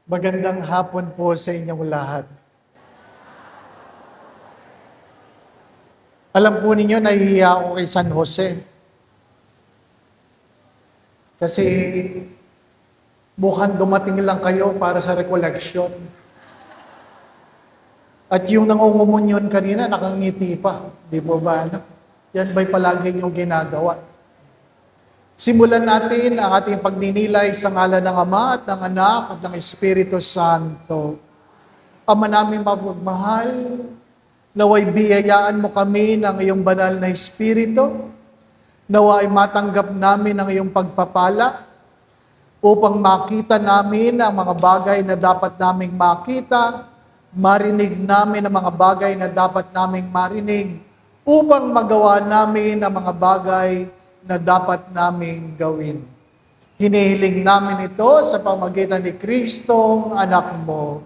Magandang hapon po sa inyong lahat. Alam po ninyo, nahihiya ako kay San Jose. Kasi mukhang dumating lang kayo para sa recollection. At yung nangungumunyon kanina, nakangiti pa. Di po ba? Yan ba'y palagi niyong ginagawa? Simulan natin ang ating pagninilay sa ngalan ng Ama at ng Anak at ng Espiritu Santo. Ama namin mapagmahal, naway biyayaan mo kami ng iyong banal na Espiritu, naway matanggap namin ang iyong pagpapala, upang makita namin ang mga bagay na dapat naming makita, marinig namin ang mga bagay na dapat naming marinig, upang magawa namin ang mga bagay na dapat naming gawin. Hinihiling namin ito sa pamamagitan ni Kristo, anak mo.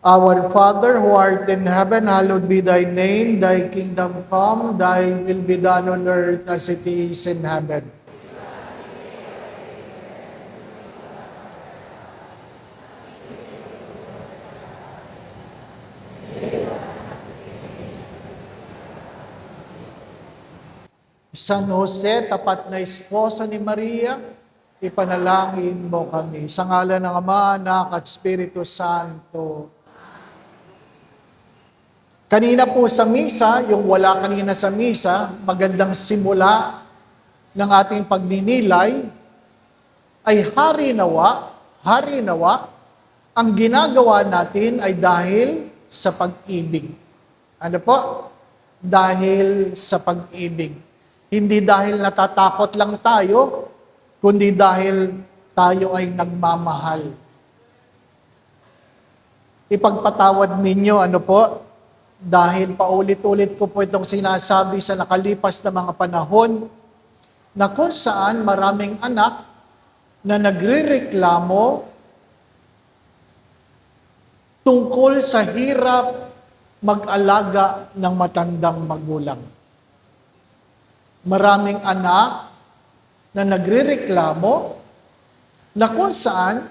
Our Father who art in heaven, hallowed be thy name. Thy kingdom come, thy will be done on earth as it is in heaven. San Jose, tapat na esposo ni Maria, ipanalangin mo kami. Sa ngalan ng Ama, Anak at Espiritu Santo. Kanina po sa misa, yung wala kanina sa misa, magandang simula ng ating pagninilay, ay hari nawa, ang ginagawa natin ay dahil sa pag-ibig. Ano po? Dahil sa pag-ibig. Hindi dahil natatakot lang tayo, kundi dahil tayo ay nagmamahal. Ipagpatawad ninyo, ano po? Dahil paulit-ulit ko po itong sinasabi sa nakalipas na mga panahon, na kung saan maraming anak na nagrereklamo tungkol sa hirap mag-alaga ng matandang magulang. Maraming anak na nagrereklamo na kung saan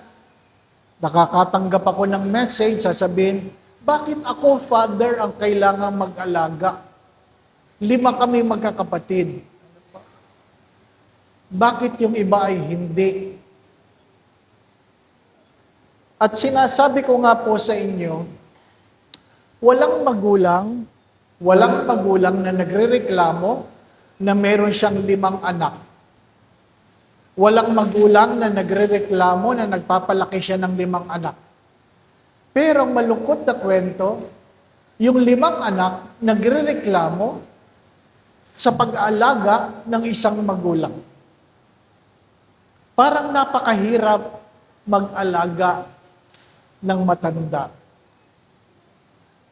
nakakatanggap ako ng message, sasabihin, bakit ako, Father, ang kailangang mag-alaga? 5 kami magkakapatid. Bakit yung iba ay hindi? At sinasabi ko nga po sa inyo, walang magulang na nagrereklamo na meron siyang 5 anak. Walang magulang na nagrereklamo na nagpapalaki siya ng 5 anak. Pero ang malungkot na kwento, yung 5 anak nagrereklamo sa pag-aalaga ng isang magulang. Parang napakahirap mag-alaga ng matanda.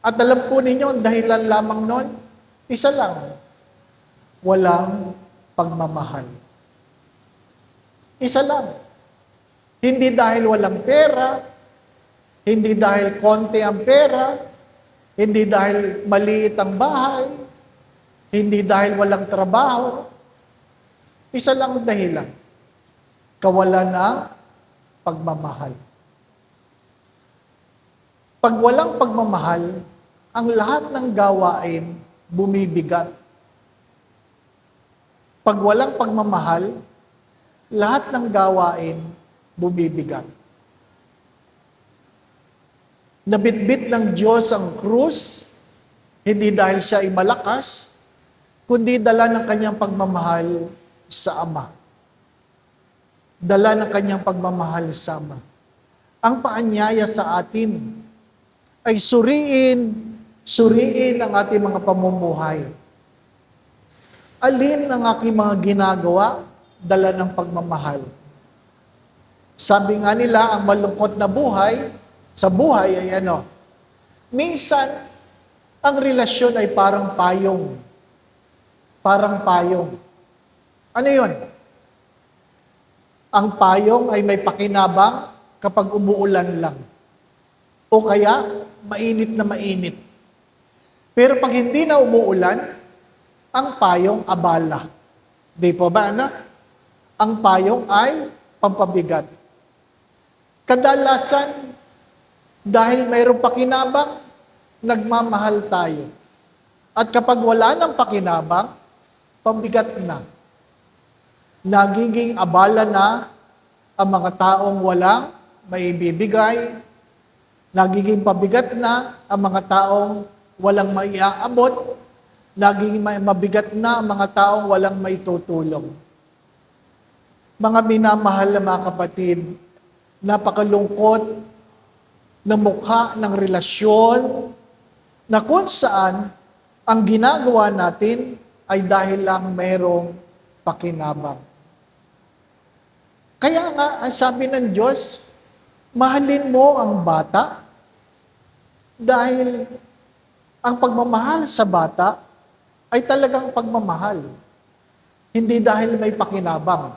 At alam po ninyo, ang dahilan lamang nun, isa lang, walang pagmamahal. Isa lang. Hindi dahil walang pera, hindi dahil konti ang pera, hindi dahil maliit ang bahay, hindi dahil walang trabaho. Isa lang ang dahilan. Kawalan ng pagmamahal. Pag walang pagmamahal, ang lahat ng gawain bumibigat. Pag walang pagmamahal, lahat ng gawain bumibigat. Nabitbit ng Diyos ang krus, hindi dahil siya ay malakas, kundi dala ng kanyang pagmamahal sa Ama. Dala ng kanyang pagmamahal sa Ama. Ang paanyaya sa atin ay suriin ang ating mga pamumuhay. Alin ang aking mga ginagawa, dala ng pagmamahal. Sabi nga nila, ang malungkot na buhay, sa buhay ay ano, minsan, ang relasyon ay parang payong. Parang payong. Ano yun? Ang payong ay may pakinabang kapag umuulan lang. O kaya, mainit na mainit. Pero pag hindi na umuulan, ang payong abala. Di po ba, anak? Ang payong ay pampabigat. Kadalasan, dahil mayroong pakinabang, nagmamahal tayo. At kapag wala ng pakinabang, pambigat na. Nagiging abala na ang mga taong walang maibibigay. Nagiging pabigat na ang mga taong walang maiaabot. Nagiging mabigat na ang mga taong walang maitutulong. Mga minamahal na mga kapatid, napakalungkot na mukha ng relasyon na kung saan ang ginagawa natin ay dahil lang mayroong pakinabang. Kaya nga, ang sabi ng Diyos, mahalin mo ang bata dahil ang pagmamahal sa bata ay talagang pagmamahal. Hindi dahil may pakinabang.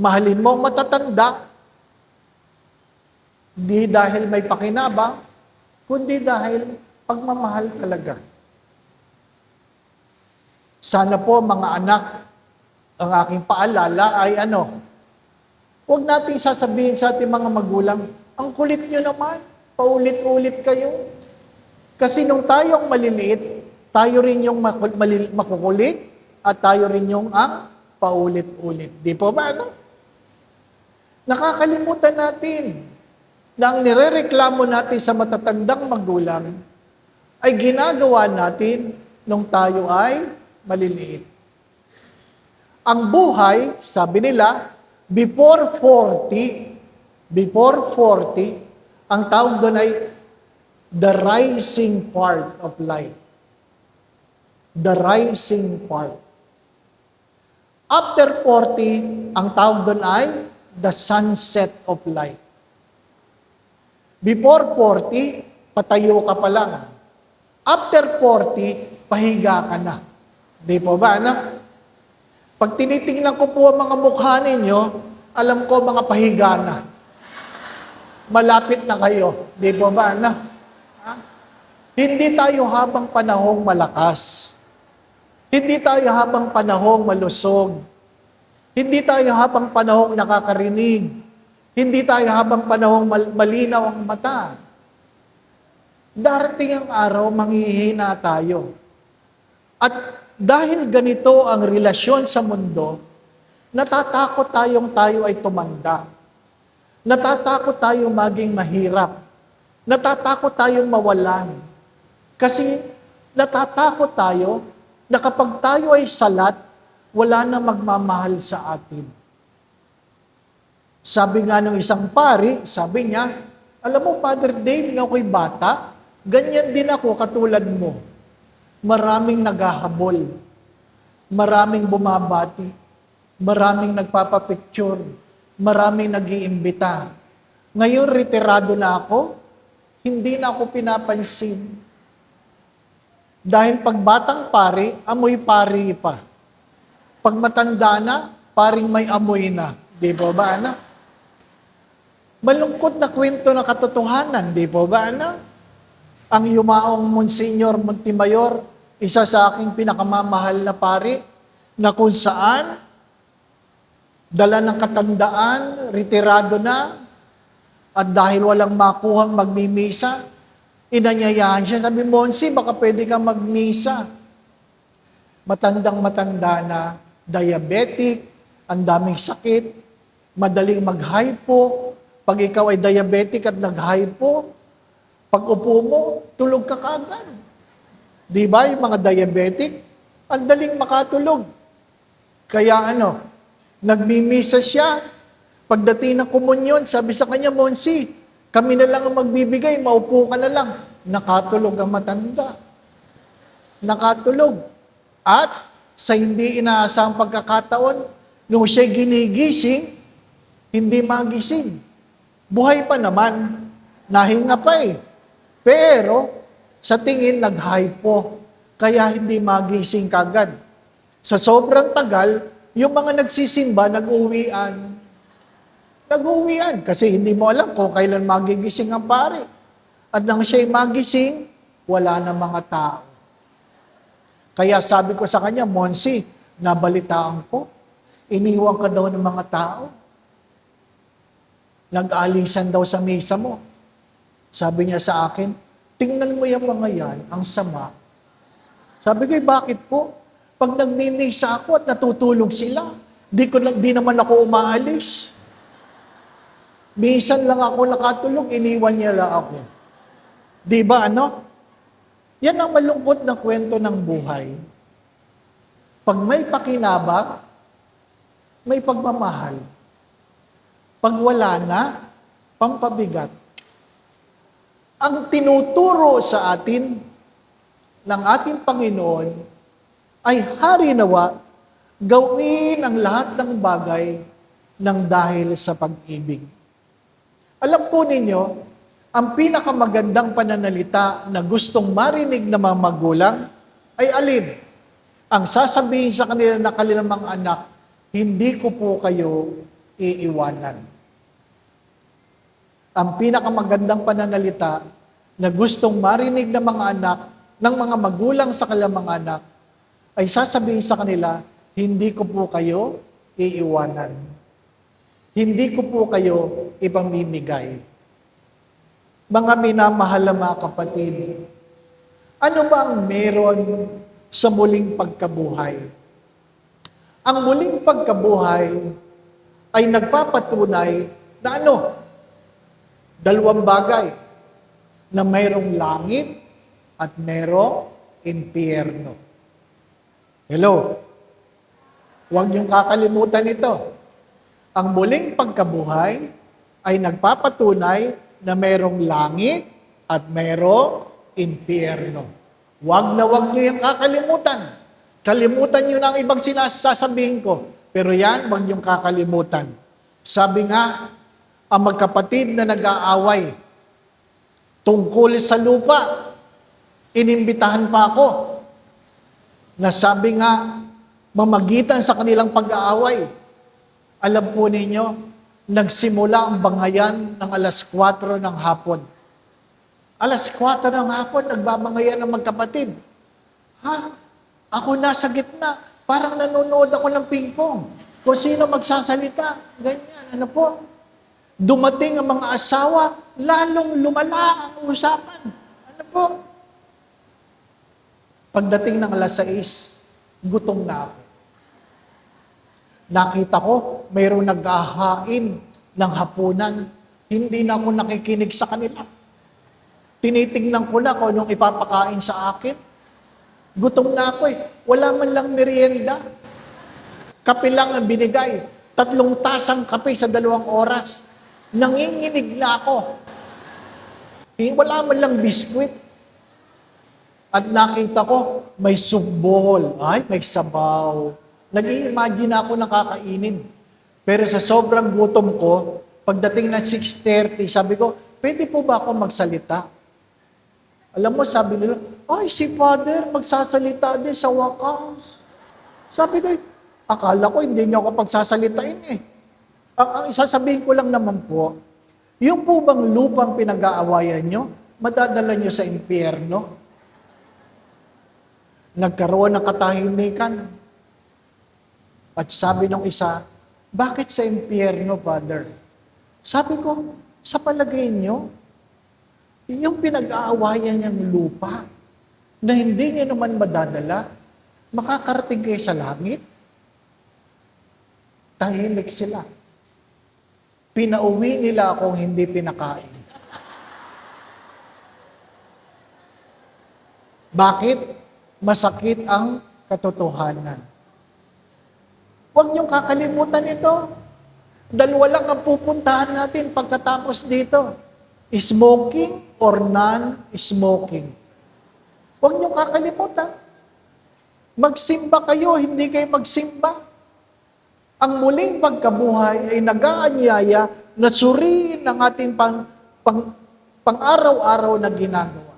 Mahalin mo ang matatanda, hindi dahil may pakinabang, kundi dahil pagmamahal talaga. Sana po mga anak, ang aking paalala ay huwag nating sasabihin sa ating mga magulang, ang kulit nyo naman, paulit-ulit kayo. Kasi nung tayong maliliit, tayo rin yung makukulit at tayo rin yung ang paulit-ulit. Di po ba Nakakalimutan natin na ang nirereklamo natin sa matatandang magulang ay ginagawa natin nung tayo ay maliliit. Ang buhay, sabi nila, before 40, ang tawag doon ay the rising part of life. The rising part. After 40, ang tawag doon ay the sunset of life. Before 40, patayo ka pa lang. After 40, pahiga ka na. Di po ba, Pag tinitingnan ko po ang mga mukha ninyo, alam ko mga pahiga na. Malapit na kayo. Di po ba, Hindi tayo habang panahong malakas. Hindi tayo habang panahong malusog. Hindi tayo habang panahong nakakarinig. Hindi tayo habang panahong malinaw ang mata. Darating ang araw, manghihina tayo. At dahil ganito ang relasyon sa mundo, natatakot tayo ay tumanda. Natatakot tayong maging mahirap. Natatakot tayong mawalan. Kasi natatakot tayo na kapag tayo ay salat, wala na magmamahal sa atin. Sabi nga ng isang pari, sabi niya, alam mo, Father Dave, na ako'y bata, ganyan din ako katulad mo. Maraming naghahabol, maraming bumabati, maraming nagpapapicture, maraming nag-iimbita. Ngayon, retirado na ako, hindi na ako pinapansin. Dahil pag batang pari, amoy pari pa. Pag matanda na, paring may amoy na. Di po ba, Malungkot na kwento na katotohanan, di po ba, Ang yumaong Monsignor Montemayor, isa sa aking pinakamamahal na pari, na kung saan, dala ng katandaan, retirado na, at dahil walang makuhang magmimisa, inanyayahan siya, sabi, Monsi, baka pwede kang magmisa. Matandang-matanda na, diabetic, ang daming sakit, madaling mag-hypo. Pag ikaw ay diabetic at nag-hypo, pag upo mo, tulog ka kagad. Di ba yung mga diabetic? Ang daling makatulog. Kaya nagmimisa siya. Pagdating ng komunyon, sabi sa kanya, Monsi, kami na lang ang magbibigay, maupo ka na lang. Nakatulog ang matanda. Nakatulog. At sa hindi inaasahang pagkakataon, nung siya ginigising, hindi magising. Buhay pa naman. Nahinga pa Pero, sa tingin, nag-hypo. Kaya hindi magising kagad. Sa sobrang tagal, yung mga nagsisimba, nag-uwian. Nag-uwian. Kasi hindi mo alam kung kailan magigising ang pari. At nang siya'y magising, wala na mga tao. Kaya sabi ko sa kanya, Monsi, nabalitaan ko. Iniwan ka daw ng mga tao. Nag-alisan daw sa mesa mo. Sabi niya sa akin, tingnan mo yung mga yan, ang sama. Sabi ko, bakit po? Pag nagmimisa ako at natutulog sila, di naman ako umaalis. Minsan lang ako nakatulog, iniwan niya lang ako. Di ba ano? Yan ang malungkot na kwento ng buhay. Pag may pakinabang, may pagmamahal. Pag wala na, pampabigat. Ang tinuturo sa atin ng ating Panginoon ay hari nawa, gawin ang lahat ng bagay ng dahil sa pag-ibig. Alam po ninyo, ang pinakamagandang pananalita na gustong marinig ng mga magulang ay alin? Ang sasabihin sa kanila na kanilang mga anak, hindi ko po kayo iiwanan. Ang pinakamagandang pananalita na gustong marinig ng mga anak, ng mga magulang sa kanilang mga anak, ay sasabihin sa kanila, hindi ko po kayo iiwanan. Hindi ko po kayo ipamimigay. Mga minamahal na mga kapatid, ano ba ang meron sa muling pagkabuhay? Ang muling pagkabuhay ay nagpapatunay na ano? Dalawang bagay, na mayroong langit at mayroong impyerno. Hello? Huwag niyong kakalimutan ito. Ang muling pagkabuhay ay nagpapatunay na mayroong langit at mayroong impyerno. Huwag niyo yung kakalimutan. Kalimutan niyo na ang ibang sinasasabihin ko. Pero yan, huwag niyong kakalimutan. Sabi nga, ang magkapatid na nag-aaway tungkol sa lupa, inimbitahan pa ako na sabi nga, mamagitan sa kanilang pag-aaway. Alam po ninyo, nagsimula ang bangayan ng alas 4 ng hapon. Alas 4 ng hapon, nagbabangayan ng magkapatid. Ha? Ako nasa gitna. Parang nanonood ako ng pingpong. Kung sino magsasalita. Ganyan. Ano po? Dumating ang mga asawa, lalong lumala ang usapan. Ano po? Pagdating ng alas 6, gutom na ako. Nakita ko, mayroong naghahain ng hapunan. Hindi na ako nakikinig sa kanila. Tinitingnan ko na kung anong ipapakain sa akin. Gutom na ako eh. Wala man lang merienda. Kape lang ang binigay. 3 tasang kape sa 2 oras. Nanginginig na ako. Wala man lang biskwit. At nakita ko, may sugbol. Ay, may sabaw. Nag-i-imagine ako na kakainin. Pero sa sobrang gutom ko, pagdating na 6:30, sabi ko, pwede po ba ako magsalita? Alam mo, sabi nila, ay, si Father, magsasalita din sa wakas. Sabi ko, akala ko hindi niyo ako pagsasalitain eh. Ang isasabihin ko lang naman po, yung po bang lupang pinag-aawayan nyo, madadala nyo sa impyerno? Nagkaroon ng katahimikan. At sabi ng isa, bakit sa impyerno, Father? Sabi ko, sa palagay nyo, yung pinag-aawayan niyang lupa, na hindi niya naman madadala, makakarating kayo sa langit? Tahimik sila. Pinauwi nila akong hindi pinakain. Bakit? Masakit ang katotohanan. Huwag niyong kakalimutan ito. 2 lang ang pupuntahan natin pagkatapos dito. Smoking or non-smoking. Huwag niyong kakalimutan. Magsimba kayo, hindi kayo magsimba. Ang muling pagkabuhay ay nag-aanyaya na suriin ang ating pang-araw-araw na ginagawa.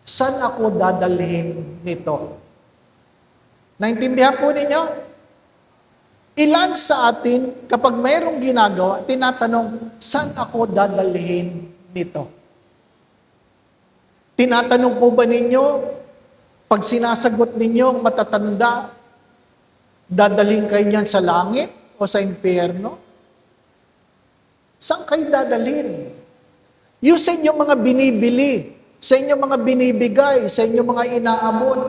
Saan ako dadalhin nito? Naintindihan po ninyo? Ilan sa atin, kapag mayroong ginagawa, tinatanong, saan ako dadalhin nito? Tinatanong po ba ninyo, pag sinasagot ninyo ang matatanda, dadalhin kayo niyan sa langit o sa impyerno? Saan kayo dadalhin? Yung sa inyong mga binibili, sa inyong mga binibigay, sa inyong mga inaamon.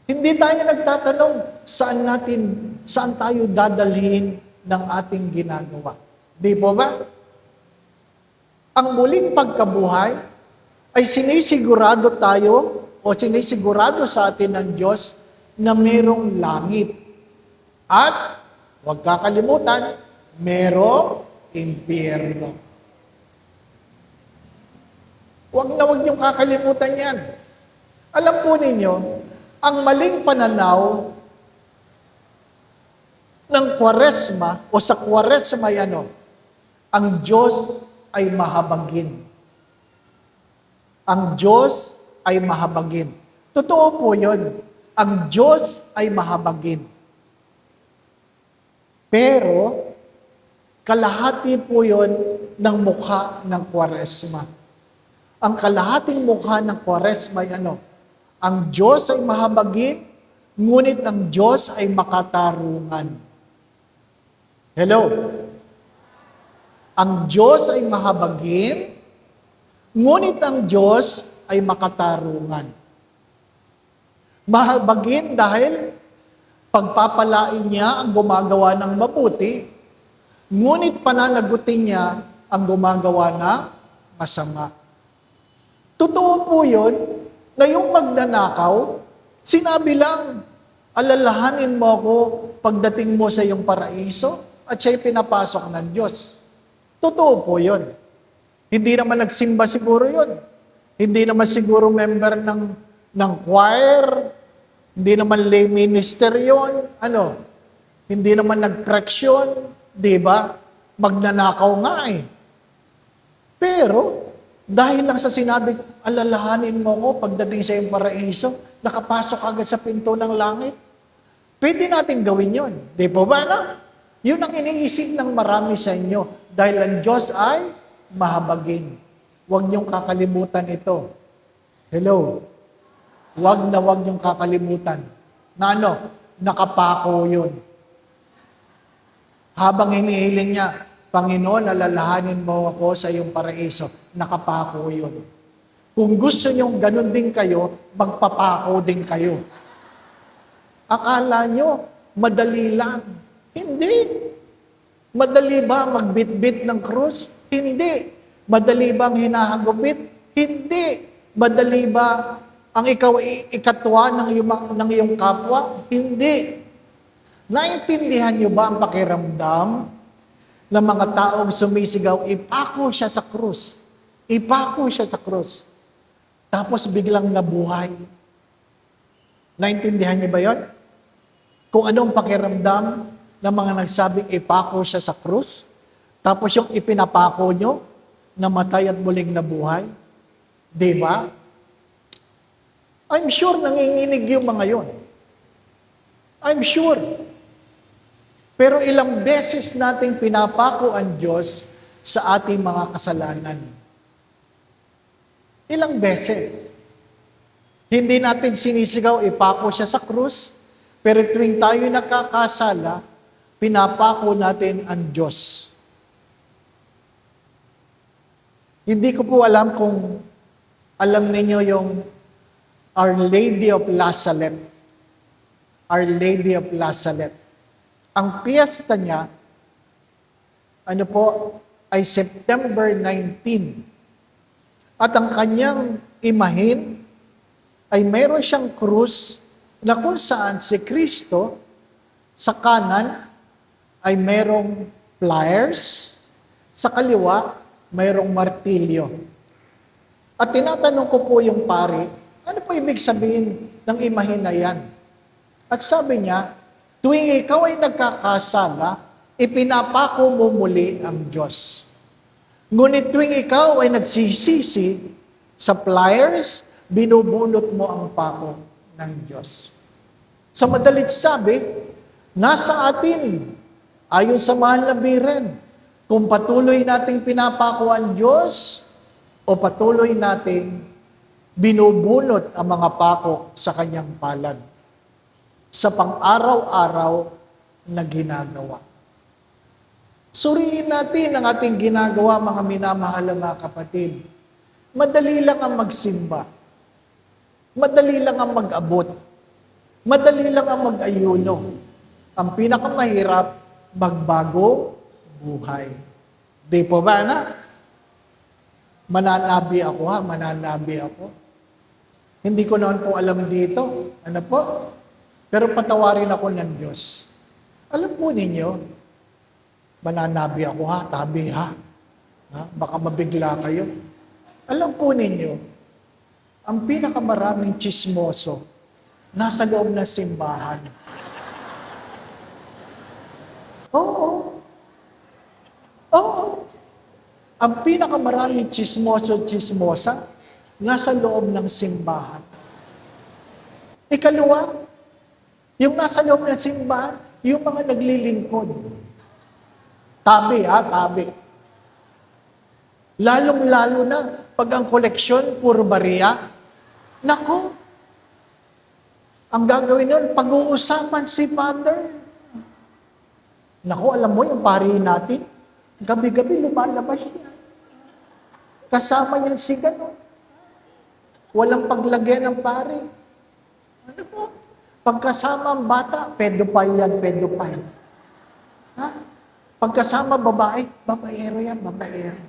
Hindi tayo nagtatanong saan tayo dadalhin ng ating ginagawa. Di po ba? Ang muling pagkabuhay ay sinisigurado tayo o sinisigurado sa atin ng Diyos na mayroong langit. At huwag kakalimutan, mayroong impyerno. Huwag niyong kakalimutan yan. Alam po ninyo, ang maling pananaw ng Kwaresma o sa Kwaresma ang Diyos ay mahabagin. Ang Diyos ay mahabagin. Totoo po yun. Ang Diyos ay mahabagin. Pero, kalahati po yun ng mukha ng Kwaresma. Ang kalahating mukha ng Kwaresma ay ang Diyos ay mahabagin, ngunit ang Diyos ay makatarungan. Hello? Ang Diyos ay mahabagin, ngunit ang Diyos ay makatarungan. Mahabagin dahil pagpapalain niya ang gumagawa ng mabuti, ngunit pananagutin niya ang gumagawa ng masama. Totoo po yun na yung magnanakaw, sinabi lang, alalahanin mo ako pagdating mo sa iyong paraiso at siya'y pinapasok ng Diyos. Totoo po yun. Hindi naman nagsimba siguro yun. Hindi naman siguro member ng choir. Hindi naman lay minister yun. Hindi naman nag-preksyon. Di ba? Magnanakaw nga eh. Pero, dahil lang sa sinabi, alalahanin mo ko pagdating sa iyong paraiso, nakapasok agad sa pinto ng langit. Pwede natin gawin yun. Di po ba na? Yun ang iniisip ng marami sa inyo. Dahil ang Diyos ay mahabagin. Huwag niyong kakalimutan ito. Hello? Huwag niyong kakalimutan. Na nakapako yun. Habang hinihiling niya, Panginoon, alalahanin mo ako sa iyong paraiso. Nakapako yun. Kung gusto niyong ganun din kayo, magpapako din kayo. Akala nyo, madali lang. Hindi. Madali ba magbitbit ng krus? Hindi. Madali ba ang hinahagupit? Hindi. Madali ba ang ikaw ikatwa ng iyong kapwa? Hindi. Naintindihan niyo ba ang pakiramdam ng mga taong sumisigaw, ipako siya sa krus. Ipako siya sa krus. Tapos biglang nabuhay. Naintindihan niyo ba yon? Kung anong pakiramdam ng mga nagsabing ipako siya sa krus, tapos yung ipinapako nyo, namatay at muling nabuhay. Di ba? I'm sure nanginginig yung mga yon. I'm sure. Pero ilang beses nating pinapako ang Diyos sa ating mga kasalanan. Ilang beses. Hindi natin sinisigaw, ipako siya sa krus, pero tuwing tayo nakakasala, pinapako natin ang Diyos. Hindi ko po alam kung alam ninyo yung Our Lady of La Salette. Our Lady of La Salette. Ang piyesta niya, ay September 19. At ang kanyang imahin ay mayroon siyang krus na kung saan si Kristo sa kanan ay mayroong pliers, sa kaliwa mayroong martilyo. At tinatanong ko po yung pari, ano po ibig sabihin ng imahin na yan? At sabi niya, tuwing ikaw ay nagkakasala, ipinapako mo muli ang Diyos. Ngunit tuwing ikaw ay nagsisisi sa pliers, binubunot mo ang pako ng Diyos. Sa madalit sabi, nasa atin, ayon sa mahal na biren, kung patuloy nating pinapako ang Diyos o patuloy nating binubunot ang mga pako sa kanyang palad sa pang-araw-araw na ginagawa. Suriin natin ang ating ginagawa, mga minamahal na mga kapatid. Madali lang ang magsimba. Madali lang ang mag-abot. Madali lang ang mag-ayuno. Ang pinakamahirap, magbago buhay. Di po ba, na? Mananabi ako ha, mananabi ako. Hindi ko naman po alam dito. Ano po? Pero patawarin ako ng Diyos. Alam po ninyo, mananabi ako ha, tabi ha. Baka mabigla kayo. Alam po ninyo, ang pinakamaraming tsismoso, nasa loob ng simbahan. Oo. Oo. Ang pinakamaraming tsismoso-tsismosa, nasa loob ng simbahan. Ikalawa, yung nasa loob ng simbahan, yung mga naglilingkod. Tabi ha, tabi. Lalong-lalo na, pag ang koleksyon, puro bariya, nako, ang gagawin nun, pag-uusapan si Father. Nako, alam mo yung pari natin, gabi-gabi lumalabas niya. Kasama niya si gano'n. Walang paglagyan ng pari. Ano po? Pagkasama ang bata, pedophile yan, pedophile. Ha? Pagkasama babae, babaero yan, babaero.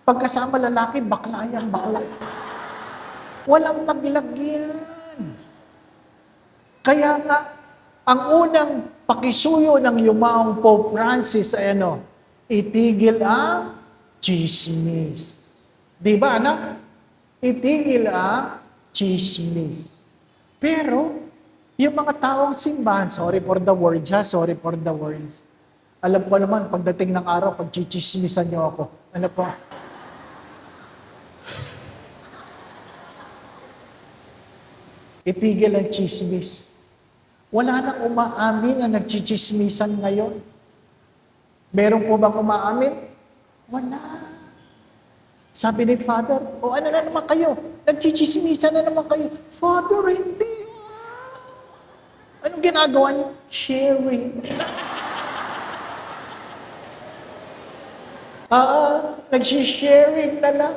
Pagkasama lalaki, bakla yan, bakla. Walang paglagyan. Kaya nga, ang unang pakisuyo ng yumaong Pope Francis ay itigil ang chismis. Di ba, anak? Itigil ang chismis. Pero, yung mga taong simbahan, sorry for the words ha, sorry for the words. Alam ko naman, pagdating ng araw, pag chichismisan niyo ako, ano po? Itigil ang chismis. Wala nang umaamin na nagchichismisan ngayon. Meron po bang umaamin? Wala. Sabi ni Father, ano na naman kayo? Nagchichismisan na naman kayo. Father, hindi. Anong ginagawa niyo? Sharing. Nagsisharing na lang.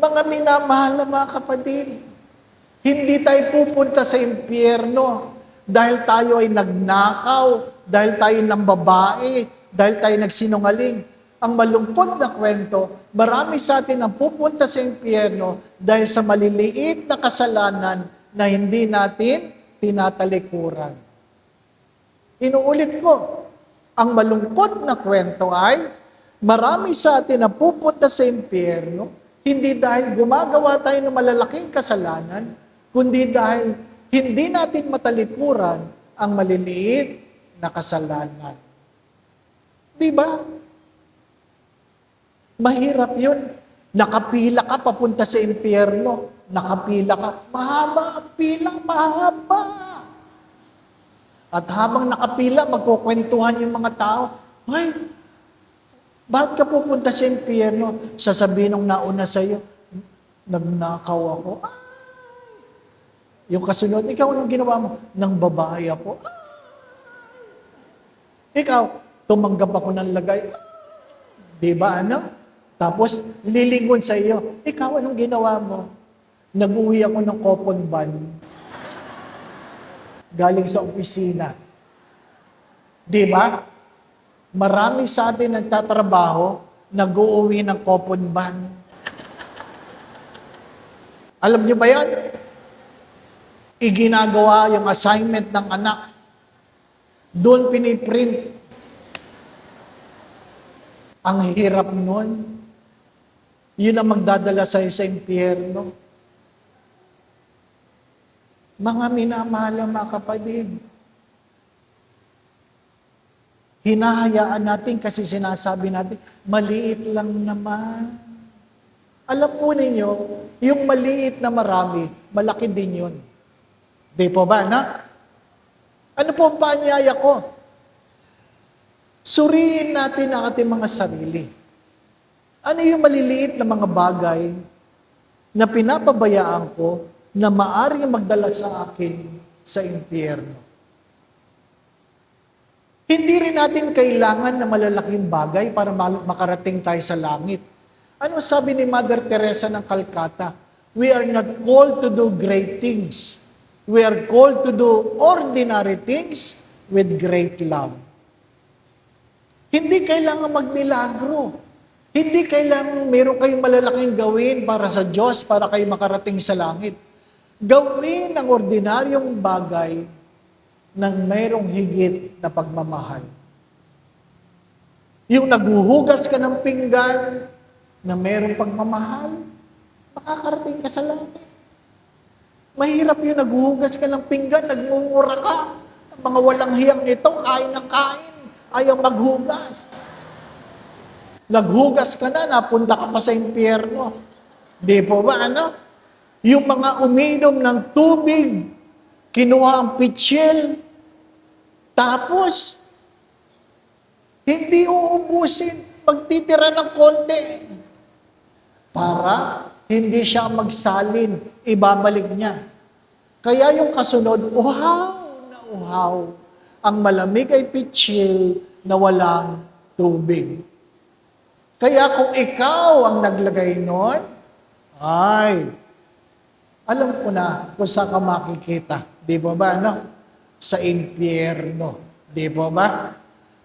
Mga minamahal na mga kapatid, hindi tayo pupunta sa impyerno dahil tayo ay nagnakaw, dahil tayo nambabae, dahil tayo nagsinungaling. Ang malungkot na kwento, marami sa atin ang pupunta sa impyerno dahil sa maliliit na kasalanan na hindi natin tinatalikuran. Inuulit ko, ang malungkot na kwento ay marami sa atin ang pupunta sa impyerno hindi dahil gumagawa tayo ng malalaking kasalanan, kundi dahil hindi natin matalikuran ang maliliit na kasalanan. Di ba? Mahirap yun. Nakapila ka papunta sa impyerno. Nakapila ka. Mahaba ang pila, mahaba. At habang nakapila, magkukwentuhan yung mga tao. Ay, bakit ka pupunta sa impyerno? Sasabihin ng nauna sa'yo, nagnakaw ako. Ay! Yung kasunod, ikaw anong ginawa mo? Nang babae ako. Ay! Ikaw, tumanggap ako ng lagay. Di ba, Tapos, lilingon sa iyo, ikaw anong ginawa mo? Nag-uwi ako ng coupon van. Galing sa opisina. Di ba? Marami sa atin nagtatrabaho, nag-uuwi ng coupon van. Alam niyo ba yan? Iginagawa yung assignment ng anak. Doon piniprint. Ang hirap nun. Yun ang magdadala sa'yo sa impyerno. Mga minamahal mga kapatid, hinahayaan natin kasi sinasabi natin, maliit lang naman. Alam po ninyo, yung maliit na marami, malaki din yun. Di po ba, Ano po ang paanyaya ko? Suriin natin ang ating mga sarili. Ano yung maliliit na mga bagay na pinapabayaan ko na maaring magdala sa akin sa impyerno? Hindi rin natin kailangan na malalaking bagay para makarating tayo sa langit. Ano sabi ni Mother Teresa ng Calcutta? We are not called to do great things. We are called to do ordinary things with great love. Hindi kailangan magmilagro. Hindi kailangan meron kayong malalaking gawin para sa Diyos, para kayo makarating sa langit. Gawin ang ordinaryong bagay ng mayroong higit na pagmamahal. Yung naghuhugas ka ng pinggan na mayroong pagmamahal, makakarating ka sa langit. Mahirap yung naghuhugas ka ng pinggan, nagmumura ka. Ang mga walang hiyang ito, kain ng kain, ayaw maghugas. Naghugas ka na, napunta ka pa sa impyerno. Di po ba, ano? Yung mga uminom ng tubig, kinuha ang pitsil, tapos, hindi uubusin, magtitira ng konti. Para hindi siya magsalin, ibabalik niya. Kaya yung kasunod, uhaw na uhaw. Ang malamig ay pitsil na walang tubig. Kaya kung ikaw ang naglagay nun, ay, alam ko na kung saan ka makikita. Di ba ba, no? Sa impyerno. Di ba ba?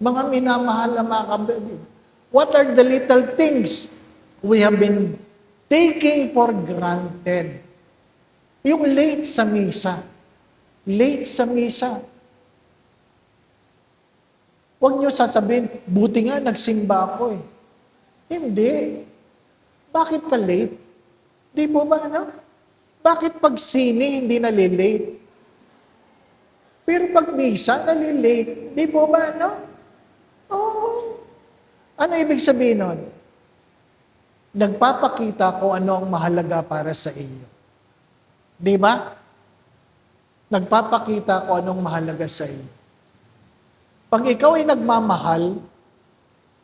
Mga minamahal na mga kabibig. What are the little things we have been taking for granted? Yung late sa misa. Late sa misa. Huwag niyo sasabihin, buti nga nagsimba ako eh. Hindi. Bakit ka late? Di po ba, ano? Bakit pag sini, hindi nalilate? Pero pag misa, nalilate. Di po ba, ano? Oo. Ano ibig sabihin nun? Nagpapakita ko ano ang mahalaga para sa iyo. Di ba? Nagpapakita ko anong mahalaga sa iyo. Pag ikaw ay nagmamahal,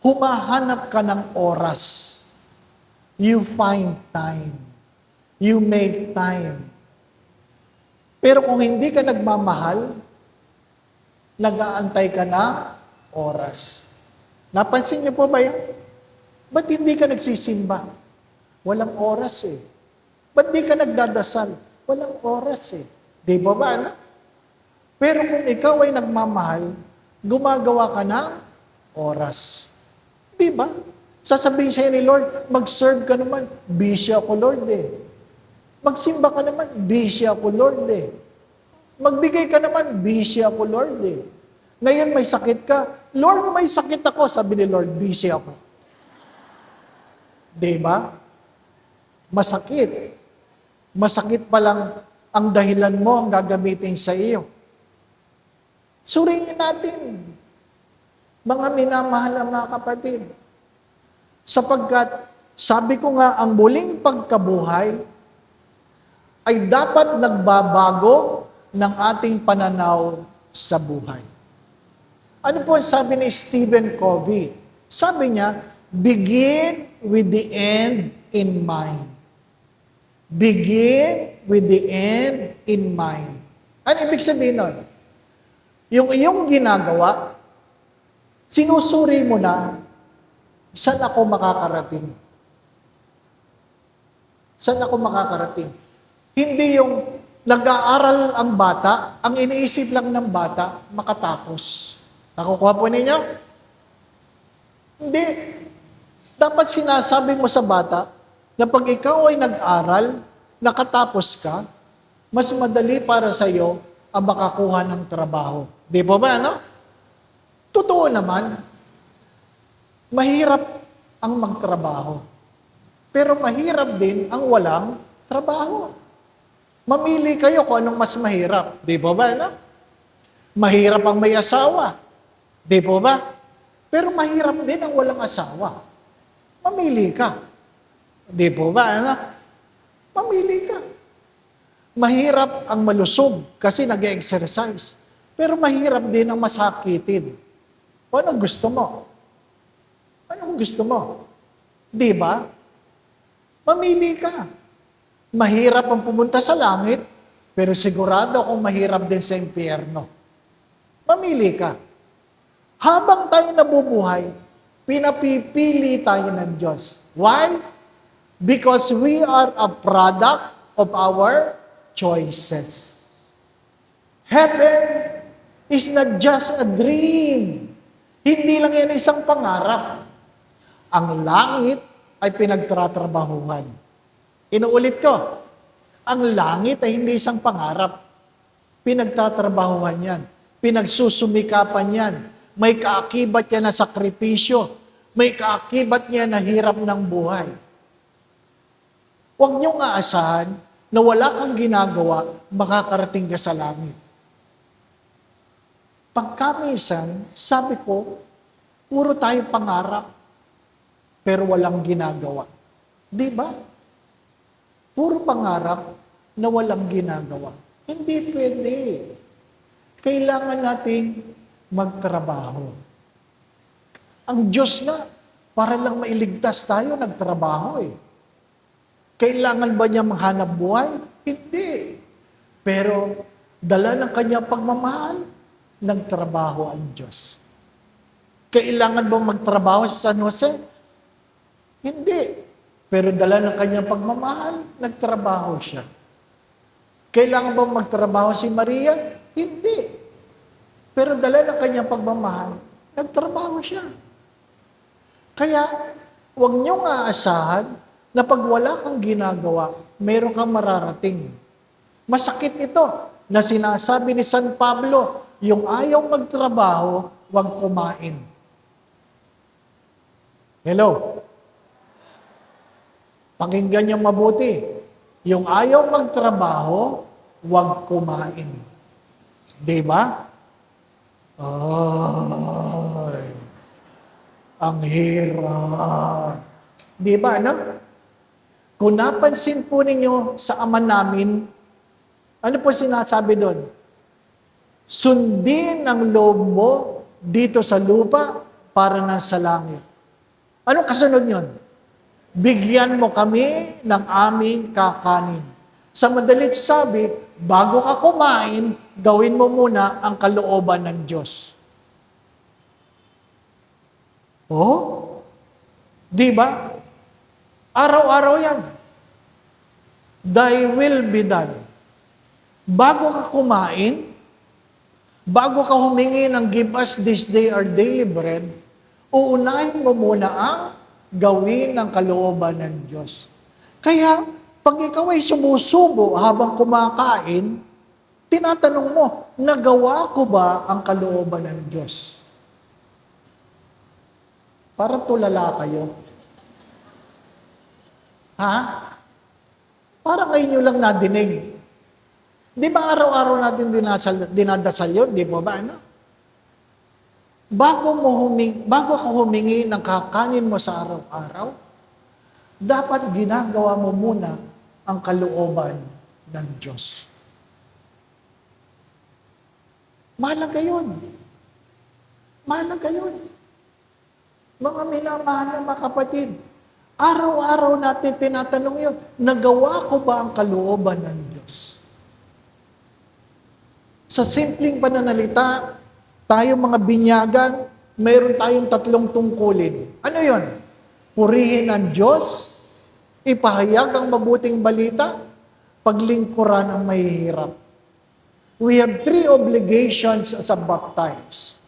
humahanap ka ng oras. You find time. You make time. Pero kung hindi ka nagmamahal, nag-aantay ka na oras. Napansin niyo po ba yan? Ba't hindi ka nagsisimba? Walang oras eh. Ba't di ka nagdadasal? Walang oras eh. Di ba ba? Ano? Pero kung ikaw ay nagmamahal, gumagawa ka ng oras. Di ba? Sasabihin sa'yo ni Lord, mag-serve ka naman. Busy ako, Lord eh. Magsimba ka naman. Busy ako, Lord eh. Magbigay ka naman. Busy ako, Lord eh. Ngayon may sakit ka. Lord, may sakit ako. Sabi ni Lord, busy ako. Di ba? Masakit. Masakit pa lang ang dahilan mo ang gagamitin sa iyo. Suriin natin, mga minamahal na mga kapatid. Sapagkat, sabi ko nga, ang muling pagkabuhay ay dapat nagbabago ng ating pananaw sa buhay. Ano po sabi ni Stephen Covey? Sabi niya, begin with the end in mind. Begin with the end in mind. Ano ibig sabihin nun? Yung iyong ginagawa, sinusuri mo na, saan ako makakarating? Saan ako makakarating? Hindi yung nag-aaral ang bata, ang iniisip lang ng bata, makatapos. Nakukuha po ninyo? Hindi. Dapat sinasabi mo sa bata na pag ikaw ay nag-aral, nakatapos ka, mas madali para sa iyo ang makakuha ng trabaho. Di ba ba, ano? Totoo naman, mahirap ang magtrabaho. Pero mahirap din ang walang trabaho. Mamili kayo kung anong mas mahirap. Di ba ba, ano? Mahirap ang may asawa. Di ba ba? Pero mahirap din ang walang asawa. Mamili ka. Di ba ba, ano? Mamili ka. Mahirap ang malusog kasi nag-exercise. Pero mahirap din ang masakitin. O anong gusto mo? Anong gusto mo? Di ba? Mamili ka. Mahirap ang pumunta sa langit, pero sigurado akong mahirap din sa impyerno. Mamili ka. Habang tayo nabubuhay, pinapipili tayo ng Diyos. Why? Because we are a product of our choices. Heaven is not just a dream. Hindi lang yan isang pangarap. Ang langit ay pinagtatrabahuhan. Inuulit ko, ang langit ay hindi isang pangarap. Pinagtatrabahuhan yan. Pinagsusumikapan yan. May kaakibat yan na sakripisyo. May kaakibat yan na hirap ng buhay. Huwag niyong aasahan na wala kang ginagawa, makakarating ka sa langit. Pagkamisan, sabi ko, puro tayo pangarap, pero walang ginagawa. Di ba? Puro pangarap na walang ginagawa. Hindi pwede. Kailangan nating magtrabaho. Ang Diyos nga, para lang mailigtas tayo, nagtrabaho eh. Kailangan ba niya manghanap buhay? Hindi. Pero dala ng kanyang pagmamahal, nagtrabaho ang Diyos. Kailangan ba magtrabaho sa San Jose? Hindi. Pero dala ng kanyang pagmamahal, nagtrabaho siya. Kailangan ba magtrabaho si Maria? Hindi. Pero dala ng kanyang pagmamahal, nagtrabaho siya. Kaya, huwag niyong aasahan na pag wala kang ginagawa, meron kang mararating. Masakit ito na sinasabi ni San Pablo, yung ayaw magtrabaho, huwag kumain. Hello? Pakinggan niyang mabuti. Yung ayaw magtrabaho, huwag kumain. Di ba? Ay, ang hirap. Di ba, anak? Kung napansin po ninyo sa ama namin, ano po sinasabi doon? Sundin ang loob mo dito sa lupa para nasa langit. Anong kasunod yun? Bigyan mo kami ng aming kakanin. Sa madalit sabi, bago ka kumain, gawin mo muna ang kalooban ng Diyos. Oh? Di ba? Araw-araw yan. Thy will be done. Bago ka kumain, bago ka humingi ng give us this day our daily bread, uunahin mo muna ang gawin ng kalooban ng Diyos. Kaya, pag ikaw ay sumusubo habang kumakain, tinatanong mo, nagawa ko ba ang kalooban ng Diyos? Parang tulala kayo. Ha? Parang ngayon nyo lang nadinig. Di ba araw-araw natin dinadasal yun? Di ba ba? Ano? Bago ka humingi ng kakanin mo sa araw-araw, dapat ginagawa mo muna ang kalooban ng Diyos. Mahalaga yun. Mahalaga yun. Mga minamahal na mga kapatid, araw-araw natin tinatanong yun, nagawa ko ba ang kalooban ng Diyos? Sa simpleng pananalita, tayo mga binyagan, mayroon tayong 3 tungkulin. Ano yon? Purihin ang Diyos, ipahayag ang mabuting balita, paglingkuran ang mahihirap. We have 3 obligations as a baptized.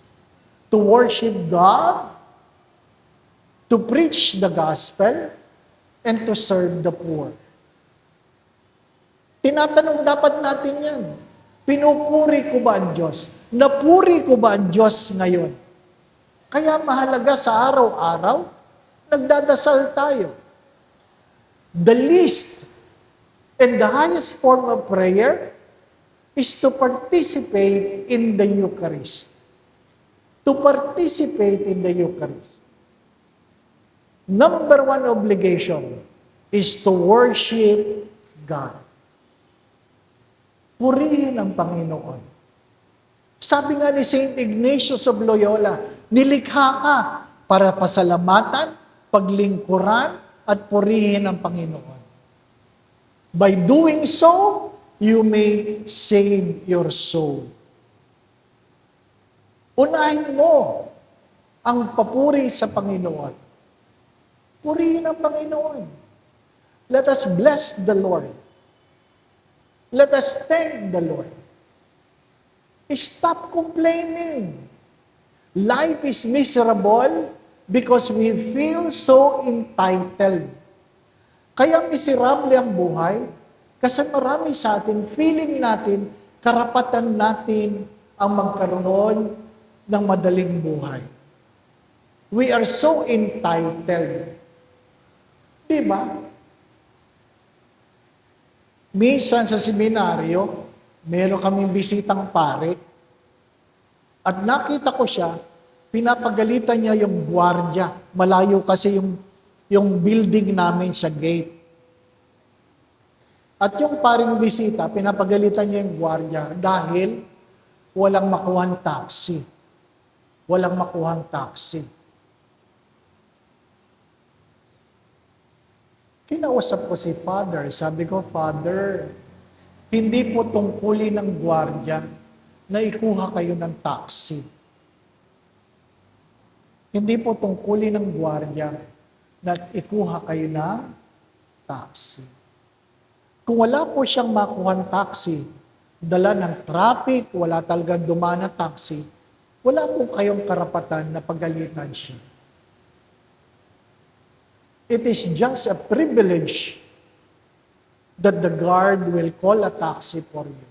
To worship God, to preach the gospel, and to serve the poor. Tinatanong dapat natin yan. Pinupuri ko ba ang Diyos? Napuri ko ba ang Diyos ngayon? Kaya mahalaga sa araw-araw, nagdadasal tayo. The least and the highest form of prayer is to participate in the Eucharist. To participate in the Eucharist. Number 1 obligation is to worship God. Purihin ang Panginoon. Sabi nga ni St. Ignatius of Loyola, nilikha ka para pasalamatan, paglingkuran, at purihin ang Panginoon. By doing so, you may save your soul. Unahin mo ang papuri sa Panginoon. Purihin ang Panginoon. Let us bless the Lord. Let us thank the Lord. Stop complaining. Life is miserable because we feel so entitled. Kaya miserable ang buhay kasi marami sa atin, feeling natin, karapatan natin ang magkaroon ng madaling buhay. We are so entitled. Diba? Minsan sa seminaryo, meron kaming bisitang pare. At nakita ko siya, pinapagalitan niya yung gwardiya. Malayo kasi yung building namin sa gate. At yung paring bisita, pinapagalitan niya yung gwardiya dahil walang makuhang taxi. Walang makuhang taxi. Kinausap ko si Father. Sabi ko, Father, hindi po tungkulin ng gwardiya na ikuha kayo ng taxi. Hindi po tungkulin ng gwardiya na ikuha kayo ng taxi. Kung wala po siyang makuhang taxi, dala ng traffic, wala talagang dumaan na taxi, wala po kayong karapatan na pagalitan siya. It is just a privilege that the guard will call a taxi for you.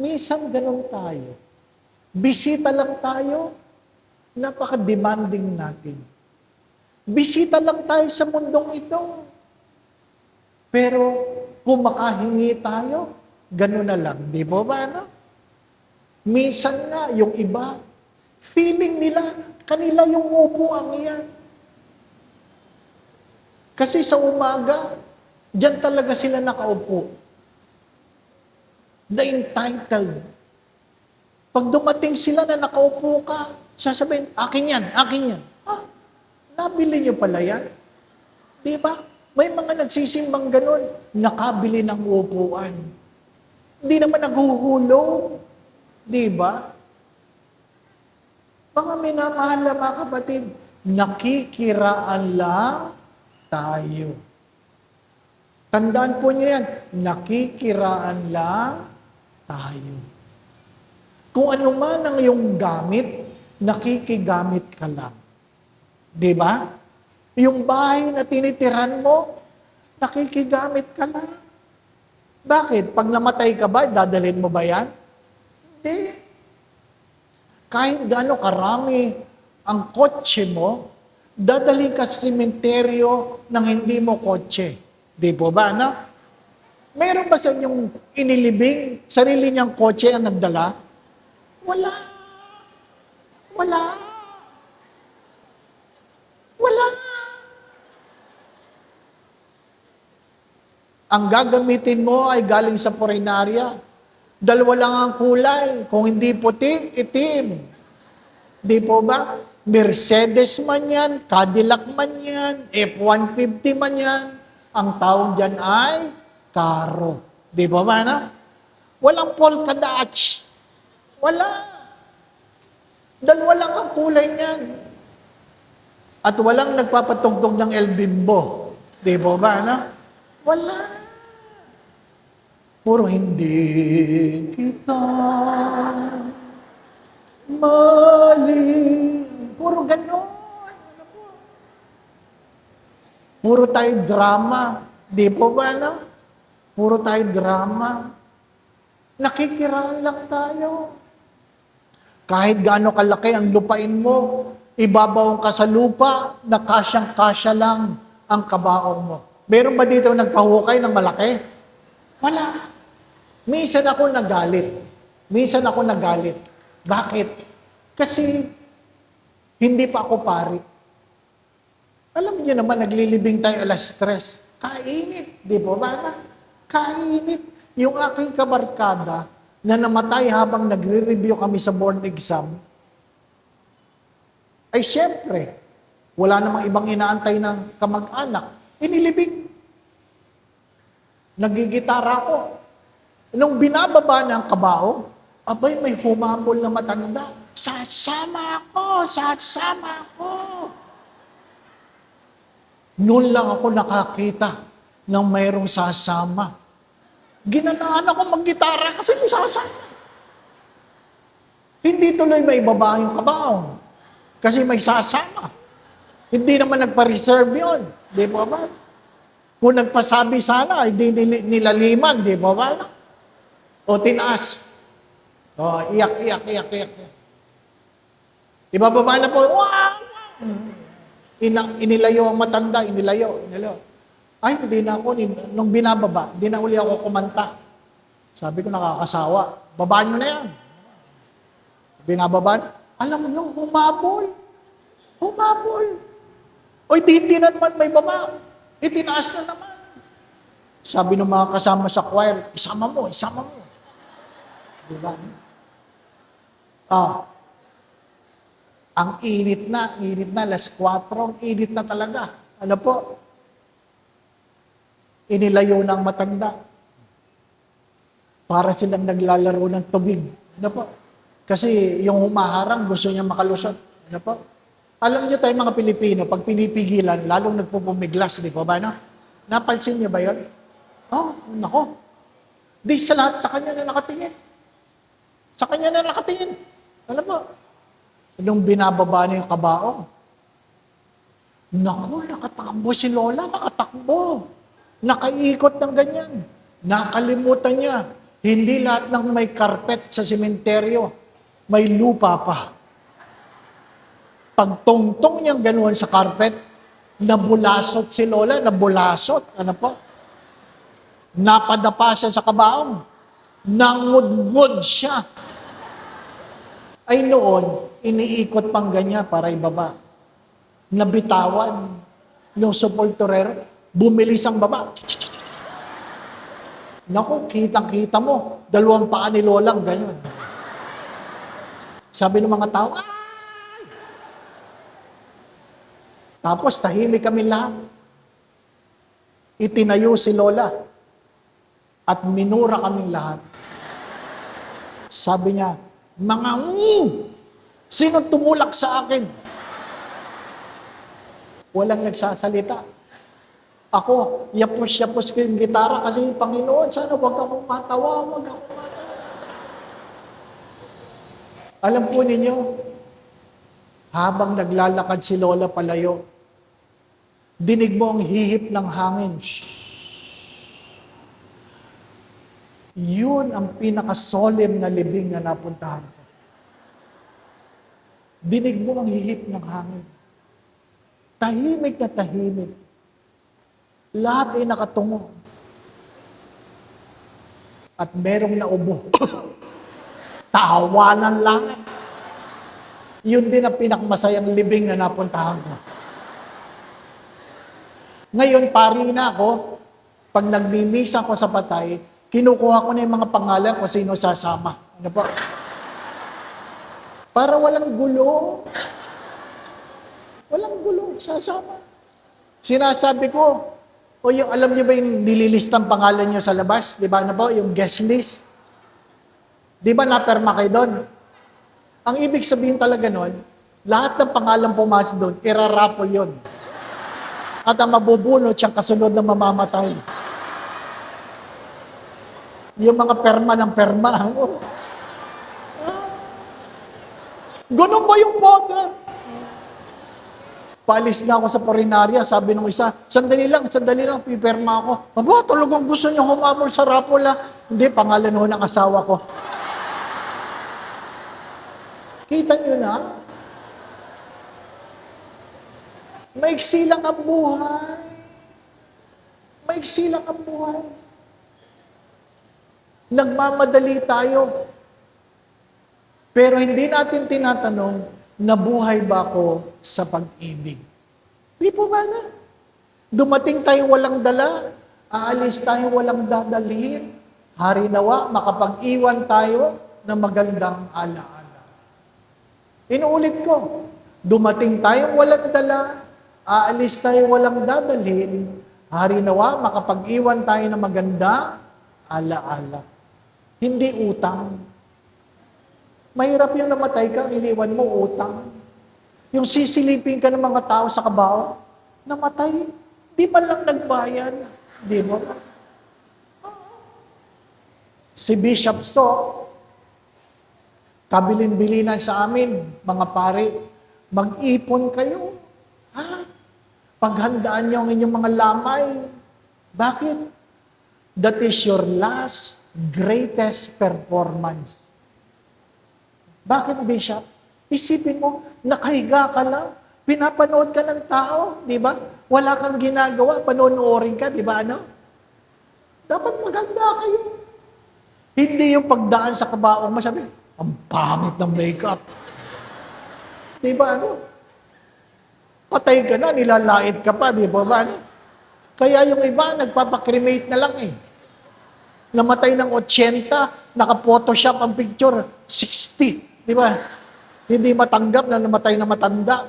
Minsan ganun tayo. Bisita lang tayo, napaka-demanding natin. Bisita lang tayo sa mundong ito. Pero kung makahingi tayo, gano'n na lang. Di ba ba, no? Minsan nga, yung iba, feeling nila, kanila yung upuan yan. Kasi sa umaga, diyan talaga sila nakaupo. The entitled. Pag dumating sila na nakaupo ka, sasabihin, akin yan, akin yan. Ah, nabili niyo pala yan. Di ba? May mga nagsisimbang ganun, nakabili ng upuan. Hindi naman naghuhulog. Di ba? Mga minamahal na mga kapatid, nakikiraan lang tayo. Tandaan po niyo yan, nakikiraan lang tayo. Kung ano man ang iyong gamit, nakikigamit ka lang. Di ba? Yung bahay na tinitiran mo, nakikigamit ka lang. Bakit? Pag namatay ka ba, dadalhin mo ba yan? Hindi. Kahit gaano karami ang kotse mo, dadalhin ka sa sementeryo ng hindi mo kotse. Di po ba, no? Meron ba sa inyong inilibing, sarili niyang kotse ang nagdala? Wala. Wala. Wala. Ang gagamitin mo ay galing sa purinarya. Dalawa lang ang kulay. Kung hindi puti, itim. Di po ba? Mercedes man yan, Cadillac man yan, F-150 man yan. Ang tawag dyan ay karo. Di po ba na? Walang polka dots. Wala. Dalawa lang ang kulay niyan. At walang nagpapatugtog ng El Bimbo. Di po ba na? Wala. Puro hindi kita mali. Puro ganon. Ano po? Puro tayo drama. Di po ba, no? Puro tayo drama. Nakikiraan lang tayo. Kahit gaano kalaki ang lupain mo, ibabaw ka sa lupa, na kasyang-kasya lang ang kabaong mo. Meron ba dito nagpahukay ng malaki? Wala. Minsan ako nagalit. Bakit? Kasi hindi pa ako pari. Alam niyo naman, naglilibing tayo alas 3. Kainit, di ba ba? Kainit. Yung aking kabarkada na namatay habang nagre-review kami sa board exam, ay siyempre, wala namang ibang inaantay ng kamag-anak. Inilibing. Nagigitara ko. Nung binababa ng kabao, abay, may humabol na matanda. Sasama ako, sasama ako. Noon lang ako nakakita ng mayroong sasama. Ginanaan ako mag-gitara kasi may sasama. Hindi tuloy may ibaba yung kabaong kasi may sasama. Hindi naman nagpa-reserve yun. Di ba ba? Kung nagpasabi sana, hindi nilaliman. Di ba ba? O tinaas. O, iyak. Ibababa na po. Wow! Inilayo ang matanda. Inilayo. Ay, hindi na ako. Nung binababa, hindi na uli ako kumanta. Sabi ko, nakakasawa. Babaan nyo na yan. Binababa na. Alam nyo, humabol. O, hindi na naman may baba. Itinaas na naman. Sabi ng mga kasama sa choir, isama mo. Diba? Ang init na, alas 4, ang init na talaga. Ano po? Inilayo ng matanda. Para silang naglalaro ng tubig. Ano po? Kasi yung humaharang, gusto niya makalusot. Ano po? Alam niyo tayo mga Pilipino, pag pinipigilan, lalong nagpupumiglas, di ba ba? No? Napansin niyo ba yun? Oh, nako. Di sa lahat, sa kanya na nakatingin. Alam mo? Nung binababa niya yung kabaong, naku, nakatakbo si Lola, Nakaikot ng ganyan. Nakalimutan niya. Hindi lahat ng may karpet sa sementeryo, may lupa pa. Pagtungtong niyang ganoon sa carpet, nabulasot si Lola, ano po? Napadapa siya sa kabaong. Nangudngud siya. Ay noon, iniikot pang ganyan para ibaba. Nabitawan. Nung supporterero, bumilis ang baba. Naku, kitang-kita mo, 2 paa ni Lolang gano'n. Sabi ng mga tao, tapos tahimik kami lahat. Itinayo si Lola at minura kaming lahat. Sabi niya, sino tumulak sa akin? Walang nagsasalita. Ako, yapos ko yung gitara kasi Panginoon, sana wag akong matawa. Alam po ninyo, habang naglalakad si Lola palayo, dinig mo ang hihip ng hangin. Shhh. Yun ang pinaka-solemn na libing na napuntahan ko. Dinig mo ang hihip ng hangin. Tahimik na tahimik. Lahat ay nakatungo. At merong naubo. Tawanan lahat. Yun din ang pinakamasayang libing na napuntahan ko. Ngayon, pari na ako, pag nagmimisa ko sa patay, kinukuha ko na yung mga pangalan kung sino sasama. Ano po? Para walang gulo. Walang gulo, sasama. Sinasabi ko, o yung alam niyo ba yung nililistang pangalan niyo sa labas? Di ba na po? Yung guest list. Di ba naperma kayo doon? Ang ibig sabihin talaga nun, lahat ng pangalan pumasok doon, irarapol yun. At ang mabubunot siyang kasunod na mamamatay. Yung mga perma ng perma. Ganun ba yung modern? Paalis na ako sa Porinarya, sabi nung isa, sandali lang, piperma ako. Aba, talagang gusto niyo humabol sa rapol ha? Hindi, pangalan ho ng asawa ko. Kita niyo na? Maiksi lang ang buhay. Nagmamadali tayo. Pero hindi natin tinatanong, nabuhay ba ako sa pag-ibig? Di po ba na? Dumating tayo walang dala, aalis tayo walang dadalhin. Hari nawa, makapag-iwan tayo ng magandang alaala. Inuulit ko, dumating tayo walang dala, aalis tayo walang dadalhin. Hari nawa, makapag-iwan tayo ng magandang alaala. Hindi utang. Mahirap yung namatay ka, iniwan mo utang. Yung sisilipin ka ng mga tao sa kabao, namatay, di man lang nagbayad. Di mo? Si Bishop Stock, kabilin-bilinan sa amin, mga pare, mag-ipon kayo. Ha? Paghandaan niyo ang inyong mga lamay. Bakit? That is your last greatest performance. Bakit, Bishop? Isipin mo, nakahiga ka lang, pinapanood ka ng tao, di ba? Wala kang ginagawa, panonoorin ka, di ba ano? Dapat maganda kayo. Hindi yung pagdaan sa kabaong masabi, ang pangit ng makeup. Di ba ano? Patay ka na, nilalait ka pa, di ba ba ano? Kaya yung iba, nagpapakremate na lang eh. Namatay ng 80, naka-photoshop ang picture, 60. Di ba? Hindi matanggap na namatay na matanda.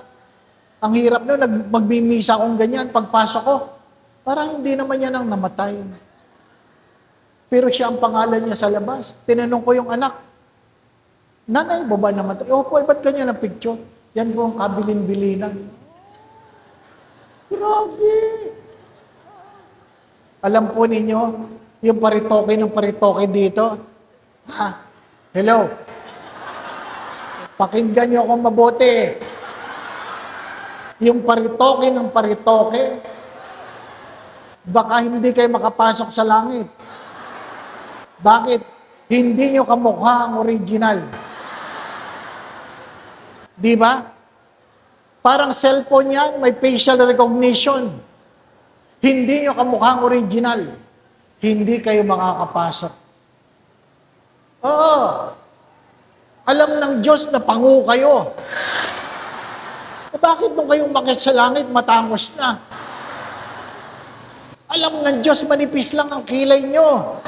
Ang hirap nun, magmimisa akong ganyan, pagpasok ko, parang hindi naman yan ang namatay. Pero siya ang pangalan niya sa labas. Tinanong ko yung anak, nanay, baba namatay. Opo, ba't ganyan ang picture? Yan po ang kabilin-bilinan. Grabe! Alam po ninyo, yung paritoke ng paritoke dito, ha? Hello? Pakinggan niyo akong mabuti. Yung paritoke ng paritoke, baka hindi kayo makapasok sa langit. Bakit? Hindi nyo kamukha ang original. Di ba? Parang cellphone yan, may facial recognition. Hindi nyo kamukha ang original. Hindi kayo makakapasok. Oo. Alam ng Diyos na pangu kayo. Bakit nung kayong umakyat sa langit, matangos na? Alam ng Diyos, manipis lang ang kilay nyo.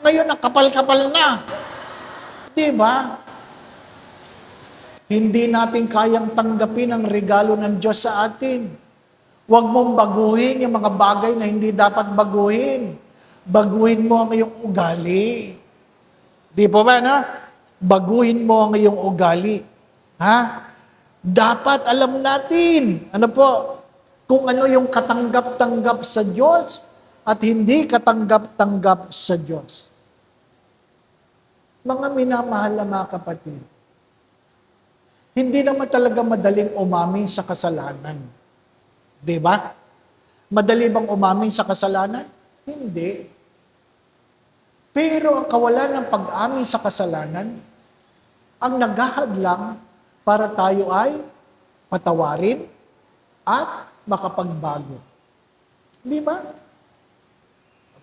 Ngayon, ang kapal-kapal na. Di ba? Hindi natin kayang tanggapin ang regalo ng Diyos sa atin. Huwag mong baguhin yung mga bagay na hindi dapat baguhin. Baguhin mo ang iyong ugali. Di po ba, no? Baguhin mo ang iyong ugali. Ha? Dapat alam natin, ano po, kung ano yung katanggap-tanggap sa Diyos at hindi katanggap-tanggap sa Diyos. Mga minamahal na mga kapatid, hindi naman talaga madaling umamin sa kasalanan. Di ba? Madali bang umamin sa kasalanan? Hindi. Pero ang kawalan ng pag-amin sa kasalanan, ang naghahadlang para tayo ay patawarin at makapagbago. Di ba?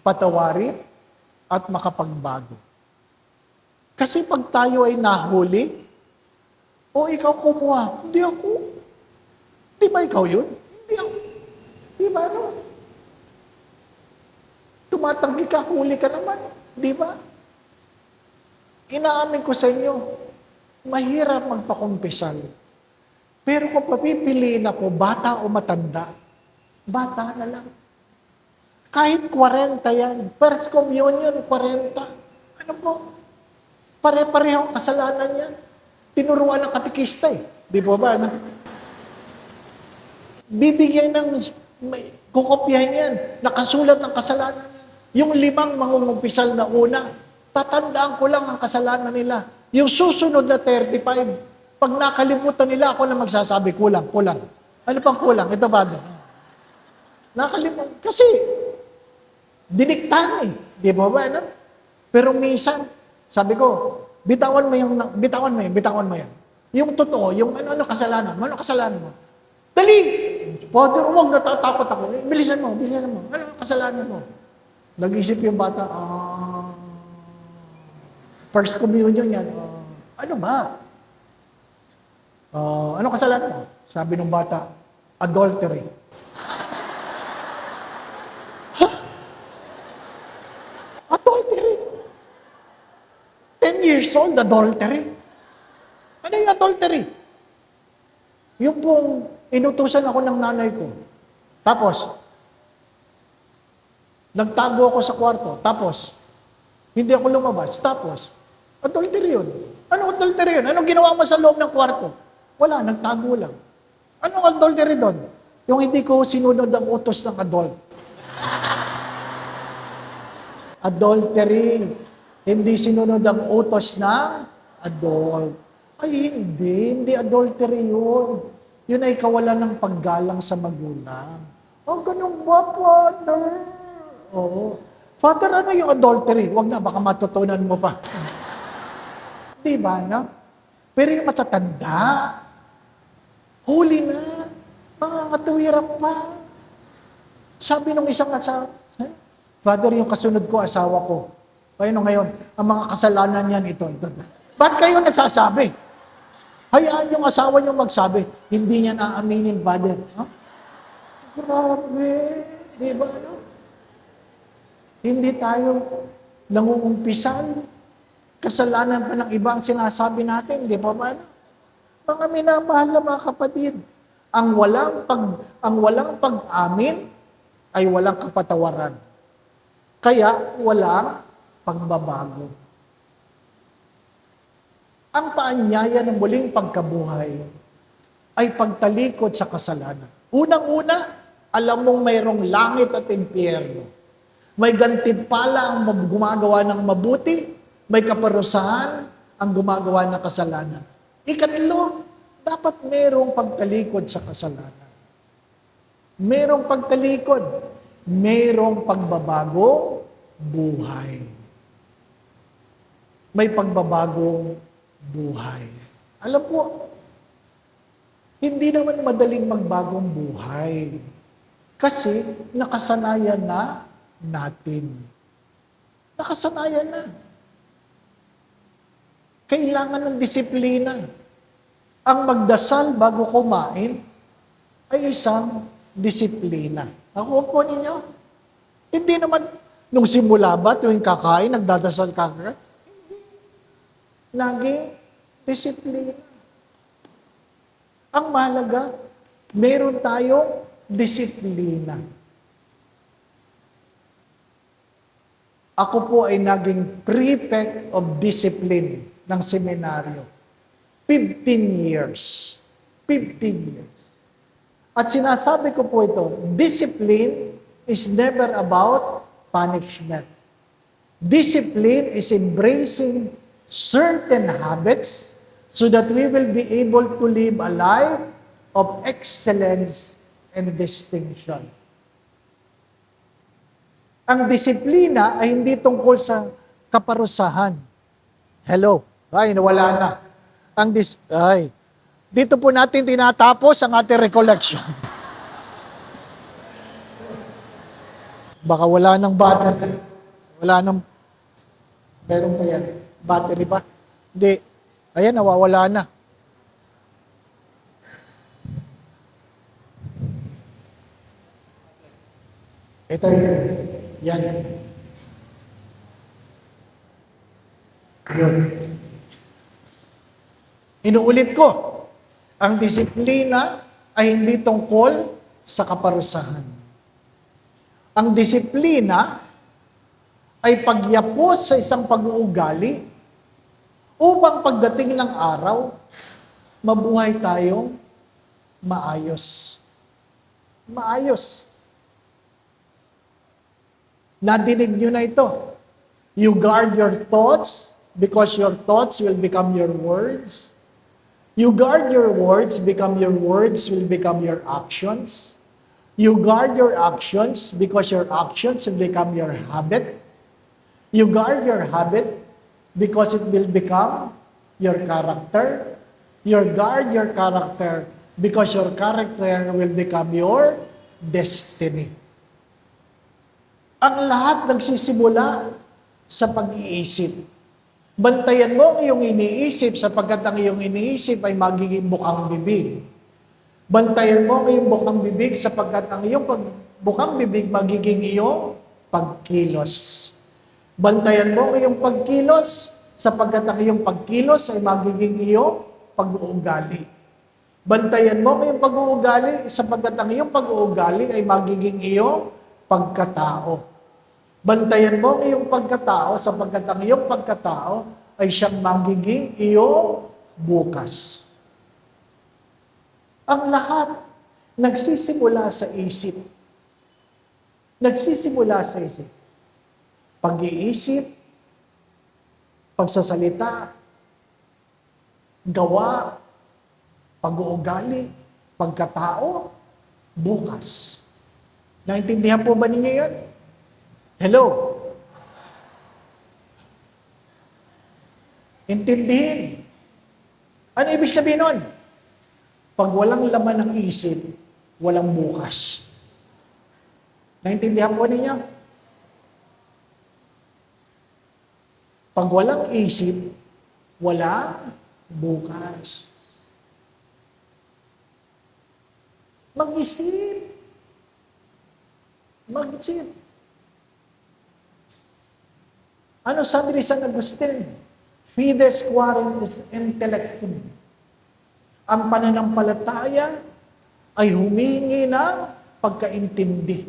Patawarin at makapagbago. Kasi pag tayo ay nahuli, o ikaw kumuha, hindi ako. Di ba ikaw yun? Hindi ako. Di ba no? Tumatanggi ka, huli ka naman. Di ba? Inaamin ko sa inyo, mahirap magpakumpisal. Pero kung papipiliin ako, bata o matanda, bata na lang. Kahit 40 yan. First communion, 40. Ano po? Pare-pareho kasalanan yan. Tinuruan ng katikista eh. Di po ba? No? Bibigyan ng, kukopyahin yan. Nakasulat ng kasalanan yan. Yung 5 mangungumpisal na una, tatandaan ko lang ang kasalanan nila. Yung susunod na 35, pag nakalimutan nila, ako na magsasabi, kulang. Ano pang kulang? Ito ba? Nakalimutan. Kasi, diniktahan eh. Di ba ba? No? Pero minsan, sabi ko, bitawan mo yan. Yung totoo, yung ano kasalanan mo? Dali! Father, huwag natatakot ako. Bilisan mo. Ano kasalanan mo? Nag-isip yung bata, first communion yan. Ano ba? Ano kasalanan mo? Sabi ng bata, adultery. Adultery? 10 years old, adultery? Ano yung adultery? Yung pong inutusan ako ng nanay ko. Tapos, nagtago ako sa kwarto. Tapos, hindi ako lumabas. Tapos, adultery yun. Anong adultery yun? Anong ginawa mo sa loob ng kwarto? Wala, nagtago lang. Anong adultery doon? Yung hindi ko sinunod ang utos ng adult. Adultery. Hindi sinunod ang utos ng adult. Ay, hindi adultery yun. Yun ay kawalan ng paggalang sa magulang. Oh, ganun ba, Father? Oo. Father, ano yung adultery? Huwag na, baka matutunan mo pa. Di ba, no? Pero yung matatanda, huli na, mga katuwiran pa. Sabi nung isang asawa, Father, yung kasunod ko, asawa ko. Ayun ngayon, ang mga kasalanan niyan, ito. Ba't kayo nagsasabi? Hayaan yung asawa niyo magsabi. Hindi niya naaminin, Father. Huh? Grabe. Di ba, no? Hindi tayo nangungumpisan. Kasalanan pa ng iba ang sinasabi natin, di ba ba? Mga minamahal na mga kapatid, ang walang pag-amin ay walang kapatawaran. Kaya walang pagbabago. Ang paanyaya ng muling pagkabuhay ay pagtalikod sa kasalanan. Unang-una, alam mong mayroong langit at impyerno. May gantimpala ang gumagawa ng mabuti, may kaparusahan ang gumagawa ng kasalanan. Ikatlo, dapat merong pagtalikod sa kasalanan. Merong pagtalikod, merong pagbabago buhay. May pagbabagong buhay. Alam po, hindi naman madaling magbagong buhay. Kasi nakasanayan na natin. Nakasanayan na. Kailangan ng disiplina. Ang magdasal bago kumain ay isang disiplina. Nakuha po ninyo? Hindi naman, nung simula ba, tuwing kakain, nagdadasal ka? Hindi. Laging disiplina. Ang mahalaga, meron tayong disiplina. Ako po ay naging prefect of discipline ng seminaryo. 15 years. 15 years. At sinasabi ko po ito, discipline is never about punishment. Discipline is embracing certain habits so that we will be able to live a life of excellence and distinction. Ang disiplina ay hindi tungkol sa kaparusahan. Hello. Ay, nawala na. Dito po natin tinatapos ang ating recollection. Baka wala nang battery. Meron pa yan. Battery ba? Hindi. Ayan, nawawala na. Ito yan. Yun. Inuulit ko, ang disiplina ay hindi tungkol sa kaparusahan. Ang disiplina ay pagyapos sa isang pag-uugali upang pagdating ng araw, mabuhay tayong maayos. Maayos. Nadinig nyo na ito. You guard your thoughts because your thoughts will become your words. You guard your words will become your actions. You guard your actions because your actions will become your habit. You guard your habit because it will become your character. You guard your character because your character will become your destiny. Ang lahat nagsisimula sa pag-iisip. Bantayan mo ang iyong iniisip sapagkat ang iyong iniisip ay magiging bukang bibig. Bantayan mo ang iyong bukang bibig sapagkat ang iyong bukang bibig magiging iyong pagkilos. Bantayan mo ang iyong pagkilos sapagkat ang iyong pagkilos ay magiging iyong pag-uugali. Bantayan mo ang iyong pag-uugali sapagkat ang iyong pag-uugali ay magiging iyong pagkatao. Bantayan mo ang iyong pagkatao sapagkat ang iyong pagkatao ay siyang magiging iyong bukas. Ang lahat nagsisimula sa isip. Nagsisimula sa isip. Pag-iisip, pagsasalita, gawa, pag-uugali, pagkatao, bukas. Naintindihan po ba ninyo yun? Hello? Intindihin. Ano ibig sabihin nun? Pag walang laman ng isip, walang bukas. Naintindihan po ninyo? Pag walang isip, walang bukas. Mag-isip. Mag-isip. Ano sabi ni San Agustin? Fides quarum intellectum. Ang pananampalataya ay humingi ng pagkaintindi.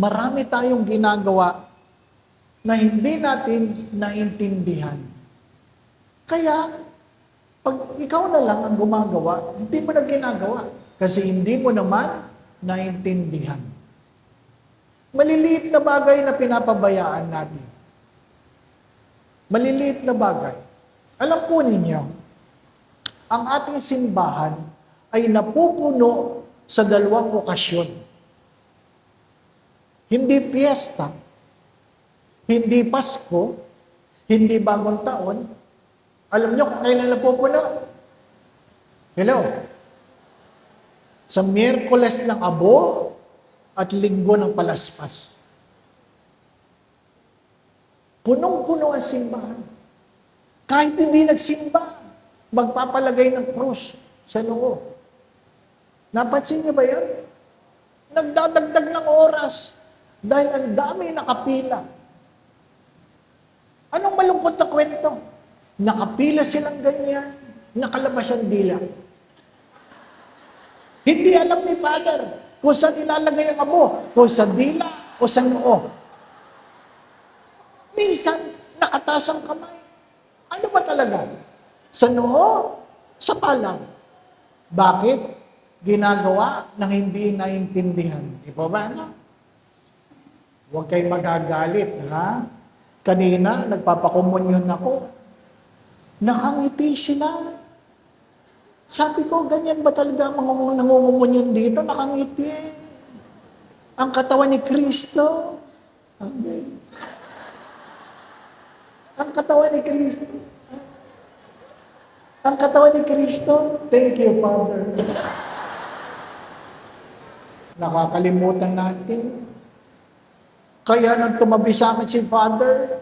Marami tayong ginagawa na hindi natin naintindihan. Kaya, pag ikaw na lang ang gumagawa, hindi mo na ginagawa. Kasi hindi mo naman naintindihan. Maliliit na bagay na pinapabayaan natin. Maliliit na bagay. Alam po ninyo, ang ating simbahan ay napupuno sa dalawang okasyon. Hindi piyesta, hindi Pasko, hindi bagong taon. Alam nyo kung kailan napupuno? Hello? Sa Miyerkules ng Abo at Linggo ng Palaspas. Punong-puno ang simbahan. Kahit hindi nagsimba, magpapalagay ng krus sa noo. Napansin niyo ba yan? Nagdadagdag ng oras dahil ang dami nakapila. Anong malungkot na kwento? Nakapila silang ganyan, nakalabas ang dila. Hindi alam ni Father kung saan ilalagay ang abo, kung sa dila o sa noo. Minsan, nakataas ang kamay. Ano ba talaga? Sa noo, sa palad. Bakit? Ginagawa ng hindi naintindihan. Di ba ba? Huwag kayong magagalit, ha? Kanina, nagpapakomunyon ako. Nakangiti sila. Sabi ko, ganyan ba talaga ang mga nangungumunyon dito? Nakangiti. Ang katawan ni Kristo. Amen. Ang katawan ni Kristo. Ang katawan ni Kristo. Thank you, Father. Nakakalimutan natin. Kaya nang tumabi sa akin si Father,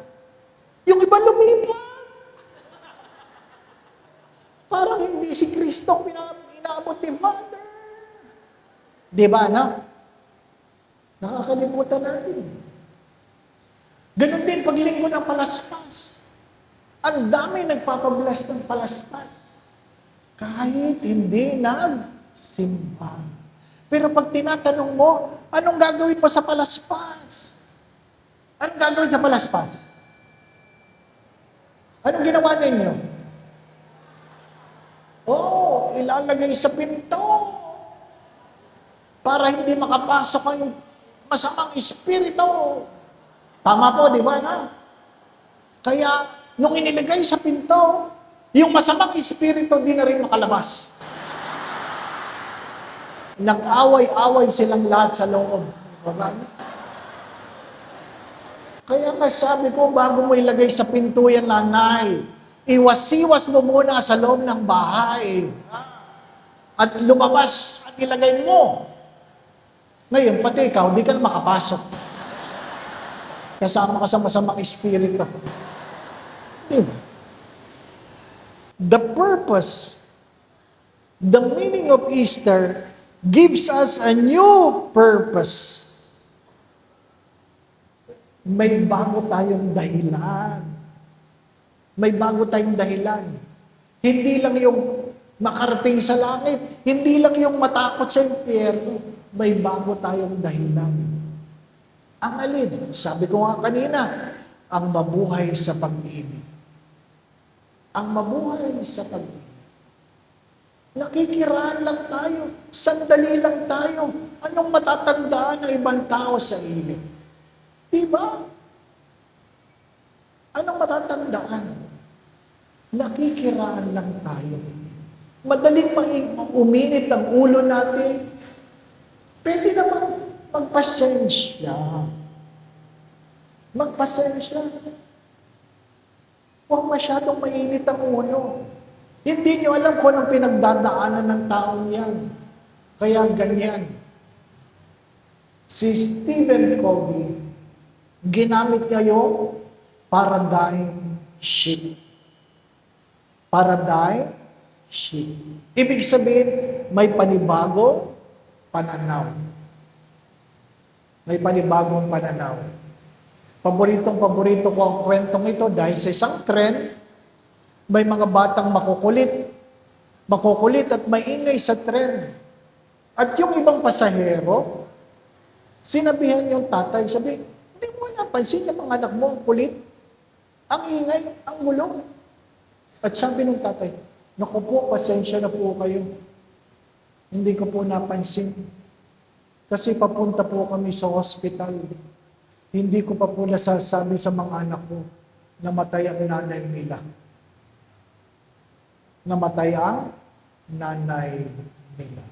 yung iba lumipat. Parang hindi si Kristo ang inaabot ni Father. Di ba, anak? Nakakalimutan natin. Ganon din pag linggo ng palaspas. Ang dami nagpapabless ng palaspas. Kahit hindi nagsimba. Pero pag tinatanong mo, anong gagawin mo sa palaspas? Anong gagawin sa palaspas? Anong ginawa ninyo? Ilalagay sa pinto para hindi makapasok ang masamang espiritu. Tama po, di ba na? Kaya, nung inilagay sa pinto, yung masamang espiritu di na rin makalabas. Nag-away-away silang lahat sa loob. Diba? Kaya nga sabi ko, bago mo ilagay sa pinto yan, nanay, iwas-iwas mo muna sa loob ng bahay. At lumabas at ilagay mo. Ngayon, pati ikaw, di ka na makapasok. Kasama ka sa masamang espiritu. Diba? The purpose, the meaning of Easter gives us a new purpose. May bago tayong dahilan. May bago tayong dahilan. Hindi lang yung makarating sa langit. Hindi lang yung matakot sa impyerno. May bago tayong dahilan. Ang alin? Sabi ko nga kanina, ang mabuhay sa pag-ibig. ang mabuhay sa pag-ibig. Nakikiraan lang tayo. Sandali lang tayo. Anong matatandaan ng ibang tao sa iyo? Diba? Anong matatandaan? Nakikiraan lang tayo. Madaling uminit ang ulo natin. Pwede naman magpasensya. Magpasensya. Huwag masyadong mainit ang ulo. Hindi nyo alam kung anong pinagdadaanan ng taong yan. Kaya ganyan. Si Stephen Covey, ginamit ngayon paradigm shift. Paradigm shift. Ibig sabihin, may panibagong pananaw. May panibagong pananaw. Paborito ko ang kwentong ito dahil sa isang trend, may mga batang makukulit at maingay sa tren. At yung ibang pasahero, sinabihan yung tatay, sabi, hindi mo napansin yung mga anak mo, kulit, ang ingay, ang gulo. At sabi ng tatay, naku po, pasensya na po kayo. Hindi ko po napansin. Kasi papunta po kami sa hospital. Hindi ko pa po nasasabi sa mga anak ko, namatay ang nanay nila. Namatay ang nanay nila.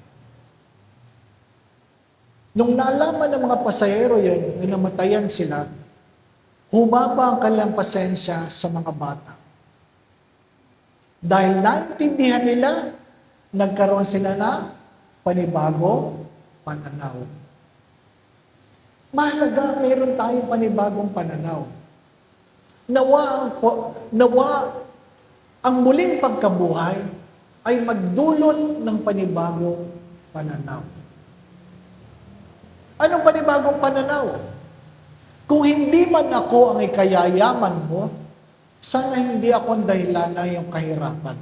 Nung nalaman ng mga pasahero yun, na namatayan sila, humaba ang kanilang pasensya sa mga bata. Dahil naintindihan nila, nagkaroon sila na panibagong pananaw. Mahalaga, mayroon tayong panibagong pananaw. Nawa ang muling pagkabuhay ay magdulot ng panibagong pananaw. Anong panibagong pananaw? Kung hindi man ako ang ikayayaman mo, sana hindi ako ang dahilan ng iyong kahirapan.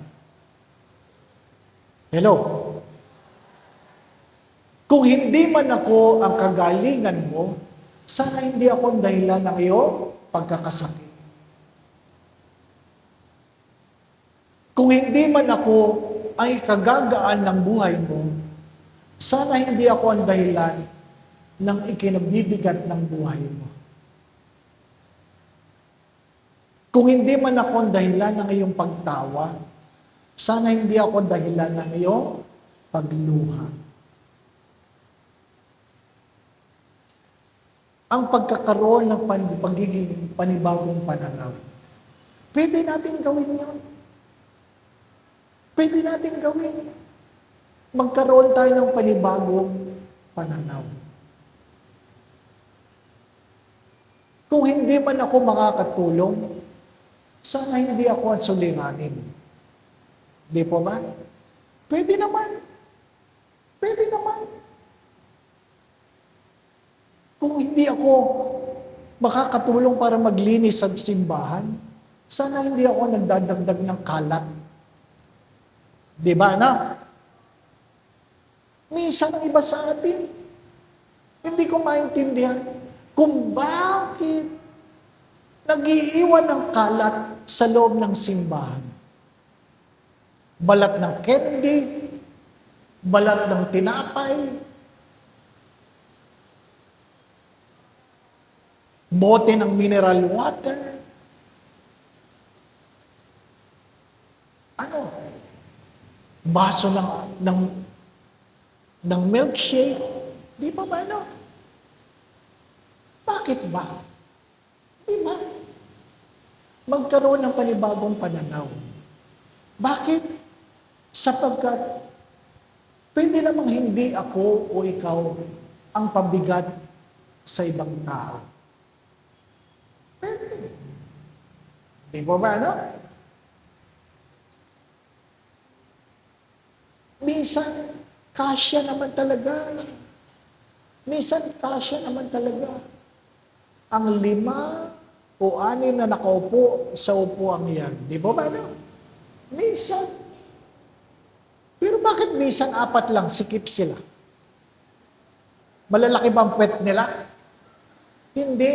Hello? Kung hindi man ako ang kagalingan mo, sana hindi ako ang dahilan ng iyong pagkakasakit. Kung hindi man ako ay kagagaan ng buhay mo, sana hindi ako ang dahilan ng ikinabibigat ng buhay mo. Kung hindi man ako ang dahilan ng iyong pagtawa, sana hindi ako ang dahilan ng iyong pagluha. Ang pagkakaroon ng pagiging panibagong pananaw, pwede natin gawin yun. Pwede natin gawin. Magkaroon tayo ng panibagong pananaw. Kung hindi man ako makakatulong, sana hindi ako ang sulinganin. Di po ba? Pwede naman. Pwede naman. Kung hindi ako makakatulong para maglinis sa simbahan, sana hindi ako nagdadagdag ng kalat. Di ba, na? Minsan ang iba sa atin, hindi ko maintindihan kung bakit nag-iiwan ng kalat sa loob ng simbahan. Balat ng candy, balat ng tinapay, bote ng mineral water. Ano? Baso ng milkshake. Di ba ba, ano? Bakit ba? Di ba? Magkaroon ng panibagong pananaw. Bakit? Sapagkat pwede namang hindi ako o ikaw ang pabigat sa ibang tao. Pwede. Di ba ba, ano? Minsan, kasya naman talaga. Minsan, kasya naman talaga. Ang 5 o 6 na nakaupo sa upuan yan. Di ba ba, no? Minsan. Pero bakit minsan 4 lang, sikip sila? Malalaki bang puwet nila? Hindi.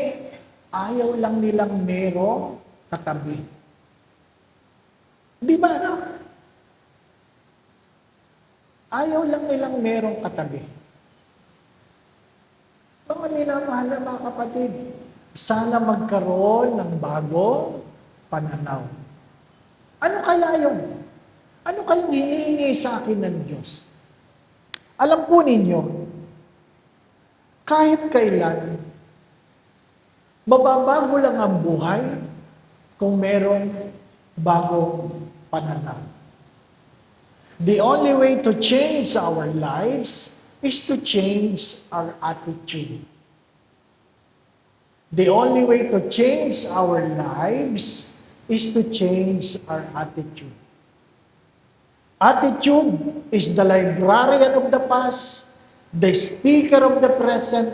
Ayaw lang nilang merong katabi. Di ba, no? Ayaw lang nilang merong katabi. Mga minamahal na mga kapatid, sana magkaroon ng bagong pananaw. Ano kaya yun? Ano kayong hinihingi sa akin ng Diyos? Alam po ninyo, kahit kailan, mababago lang ang buhay kung merong bagong pananaw. The only way to change our lives is to change our attitude. The only way to change our lives is to change our attitude. Attitude is the librarian of the past, the speaker of the present,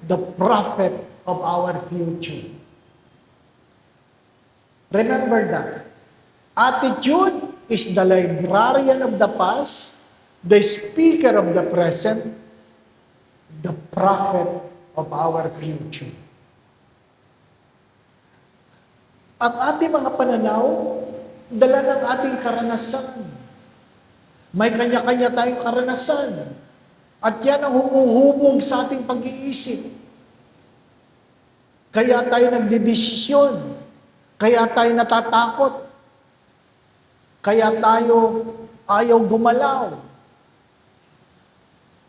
the prophet of our future. Remember that. Attitude is the librarian of the past, the speaker of the present, the prophet of our future. Ang ating mga pananaw, dala ng ating karanasan. May kanya-kanya tayong karanasan. At yan ang humuhubog sa ating pag-iisip. Kaya tayo nagdedesisyon. Kaya tayo natatakot. Kaya tayo ayaw gumalaw.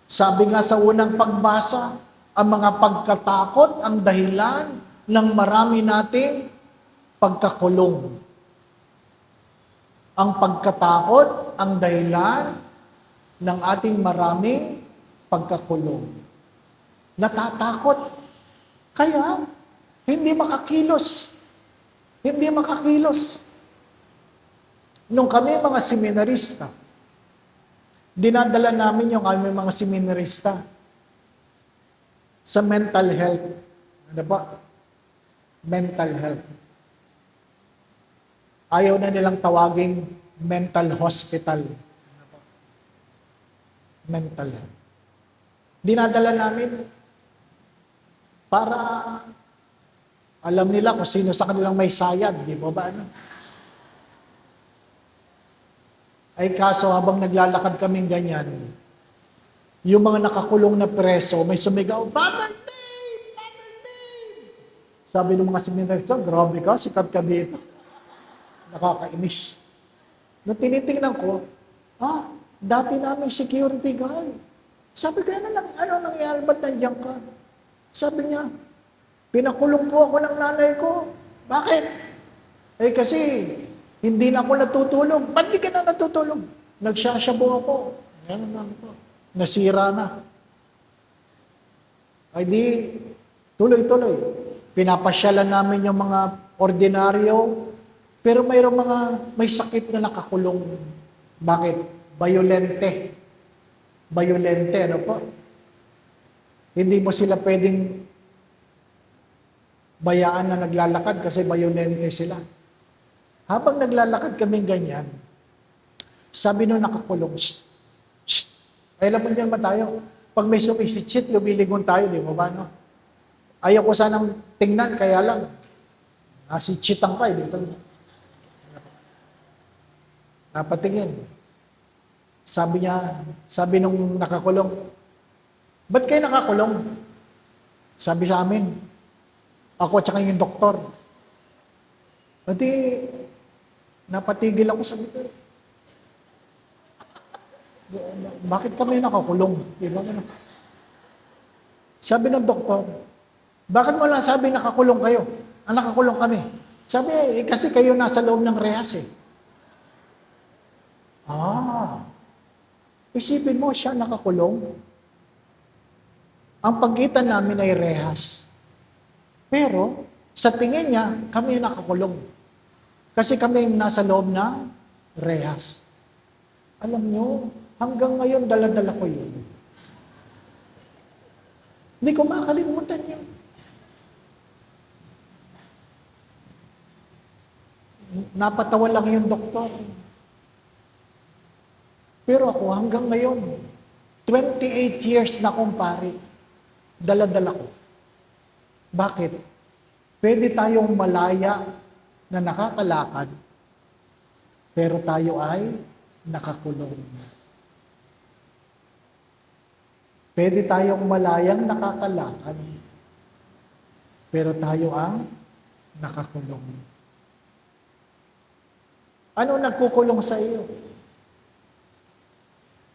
Sabi nga sa unang pagbasa, ang mga pagkatakot ang dahilan ng marami nating pagkakulong. Ang pagkatakot ang dahilan ng ating maraming pagkakulong. Natatakot. Kaya, hindi makakilos. Hindi makakilos. Nung kami mga seminarista, dinadala namin yung aming mga seminarista sa mental health. Ano ba? Mental health. Ayaw na nilang tawaging mental hospital. Mental health. Dinadala namin para alam nila kung sino sa kanilang may sayad. Di ba ba? Ano? Ay kaso habang naglalakad kaming ganyan, yung mga nakakulong na preso, may sumigaw, Father Dave! Father Dave! Sabi ng mga seminarista, grabe ka, sikat ka dito. Nakakainis. Nung tinitingnan ko, dati namin security guard. Sabi ko, ano nangyari? Ba't nandiyan ka? Sabi niya, pinakulong po ako ng nanay ko. Bakit? Eh kasi, hindi na ako natutulog. Ba't di ka na natutulog? Nagsasyabo ako. Yan lang po. Nasira na. Ay di, tuloy-tuloy. Pinapasyalan namin yung mga ordinaryo, pero may sakit na nakakulong. Bakit? Violente. Violente, ano po? Hindi mo sila pwedeng bayaan na naglalakad kasi violente sila. Habang naglalakad kaming ganyan, sabi nung nakakulong, shh, shh. Ay, alam mo niyan ba tayo? Pag may sumisitsit, lumiligon tayo, di mo ba, no? Ayaw ko sanang tingnan, kaya lang, nasitsitang ka, dito. Napatingin. Sabi nung nakakulong, ba't kayo nakakulong? Sabi sa amin, ako at saka yung doktor. Pati, napatigil ako sa dito. Bakit kami nakakulong? Diba? Sabi ng doktor, bakit mo lang sabi nakakulong kayo? Nakakulong kami. Sabi, kasi kayo nasa loob ng rehas eh. Isipin mo siya nakakulong. Ang pagitan namin ay rehas. Pero, sa tingin niya, kami nakakulong. Kasi kami nasa loob ng rehas. Alam nyo, hanggang ngayon, dala-dala ko yun. Hindi ko makalimutan yun. Napatawa lang yung doktor. Pero ako, hanggang ngayon, 28 years na akong pari, dala-dala ko. Bakit? Pwede tayong malaya na nakakalakad, pero tayo ay nakakulong. Pwede tayong malayang nakakalakad, pero tayo ang nakakulong. Ano nagkukulong sa iyo?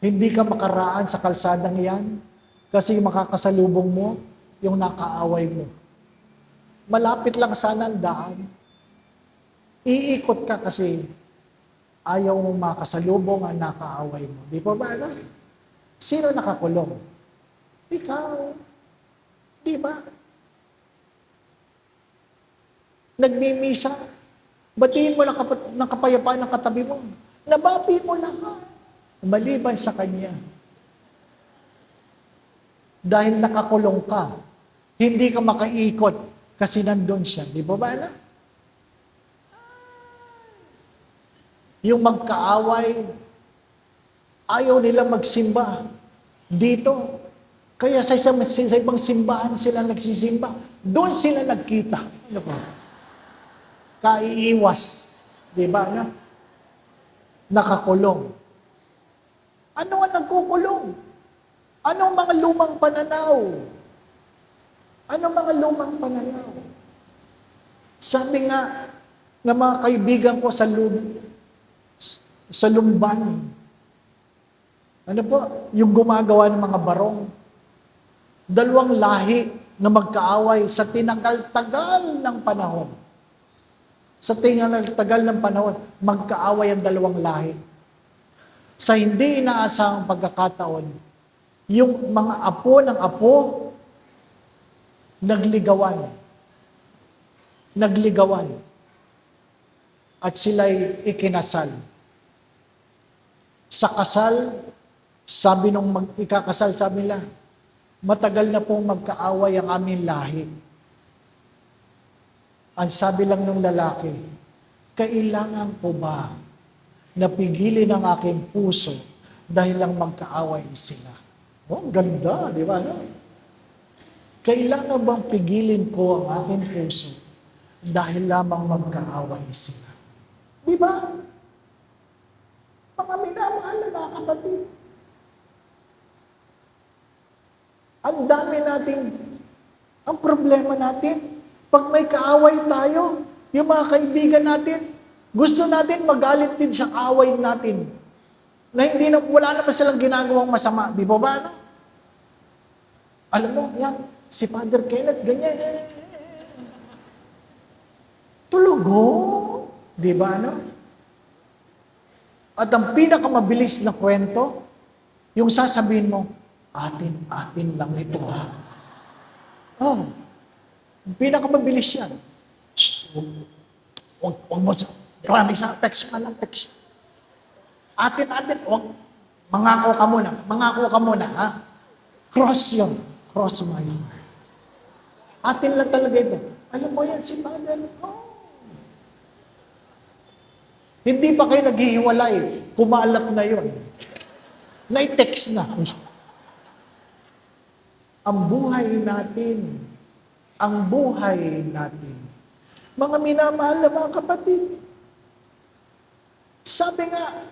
Hindi ka makaraan sa kalsadang yan kasi makakasalubong mo yung nakaaway mo. Malapit lang sana ang daan. Iikot ka kasi ayaw mong makasalubong ang nakaaway mo. Di ba ba? Ano? Sino nakakulong? Ikaw. Di ba? Nagmimisa. Batiin mo ng kapayapaan ng katabi mo. Nabati mo lahat. Maliban sa Kanya. Dahil nakakulong ka, hindi ka makaikot kasi nandun siya. Di ba ba? Yung magkaaway, ayaw nila magsimba dito. Kaya sa ibang simbahan sila nagsisimba. Doon sila nagkita. Ano ba? Kaiiwas. Di ba? Nakakulong. Ano ang nagkukulong? Ano ang mga lumang pananaw? Ano ang mga lumang pananaw? Sabi nga ng mga kaibigan ko sa Lumban, ano po, yung gumagawa ng mga barong, 2 lahi na magkaaway sa tinagal-tagal ng panahon. Sa tinagal-tagal ng panahon, magkaaway ang 2 lahi. Sa hindi inaasahang pagkakataon, yung mga apo ng apo, nagligawan. Nagligawan. At sila'y ikinasal. Sa kasal, sabi nung ikakasal, sabi nila, matagal na pong magkaaway ang aming lahi. Ang sabi lang ng lalaki, kailangan ko ba napigilin ang aking puso dahil lang magkaaway sila? Oh, ganda, di ba? No? Kailangan bang pigilin ko ang aking puso dahil lamang magkaaway sila? Di ba? Mga minamahal na mga kapatid. Ang dami natin, ang problema natin, pag may kaaway tayo, yung mga kaibigan natin, gusto natin magalit din sa kaaway natin. Na wala naman silang ginagawang masama. Di ba ba? No? Alam mo, yan, si Father Kenneth, ganyan. Tulugo. Di ba, no? At ang pinakamabilis na kwento, yung sasabihin mo, atin lang ito, ha? Oh, ang pinakamabilis yan. Shh, huwag mo sa, maraming sa text ka lang, text. Atin, huwag, mangako ka muna, ha? Cross yun. Cross mo yun. Atin lang talaga ito. Alam mo yan, si Father, oh. Hindi pa kayo naghihiwalay, kumalat na yun. Na-text na. Ang buhay natin, mga minamahal na mga kapatid, sabi nga,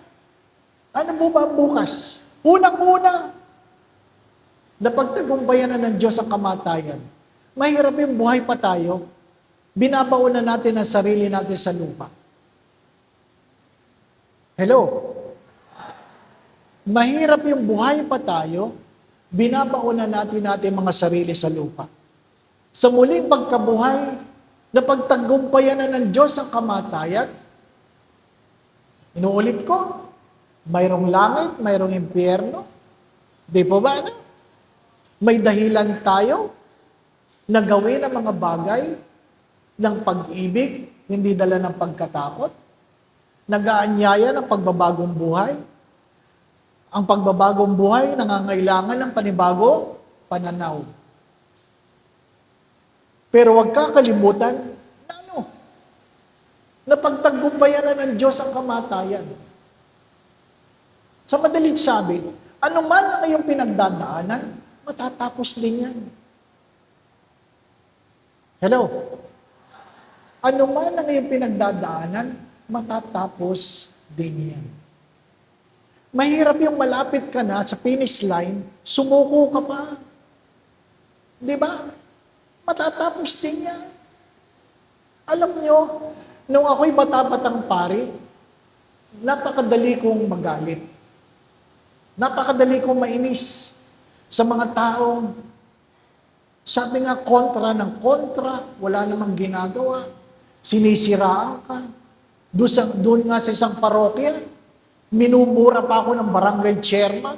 ano mo ba bukas? Unang-una, na pagtagumpayan na ng Diyos ang kamatayan. Mahirap yung buhay pa tayo, binabaon na natin ang sarili natin sa lupa. Hello? Mahirap yung buhay pa tayo, binabaon na natin mga sarili sa lupa. Sa muling pagkabuhay, na pagtagumpayan na ng Diyos ang kamatayan, inuulit ko, mayroong langit, mayroong impyerno. Di po ba? Ano? May dahilan tayo na gawin ang mga bagay ng pag-ibig, hindi dala ng pagkatakot. Nag-aanyaya ng pagbabagong buhay. Ang pagbabagong buhay nangangailangan ng panibagong pananaw. Pero huwag kakalimutan na na pagtagumpayan na ng Diyos ang kamatayan. Sa madaling sabi, ano man ang iyong pinagdadaanan, matatapos din yan. Hello? Ano man ang iyong pinagdadaanan, matatapos din yan. Mahirap yung malapit ka na sa finish line, sumuko ka pa. Di ba? Matatapos din yan. Alam nyo, nung ako'y bata-batang pari, napakadali kong magalit. Napakadali kong mainis sa mga taong, sabi nga, kontra ng kontra, wala namang ginagawa, sinisiraan ka. Doon nga sa isang parokya, minumura pa ako ng barangay chairman.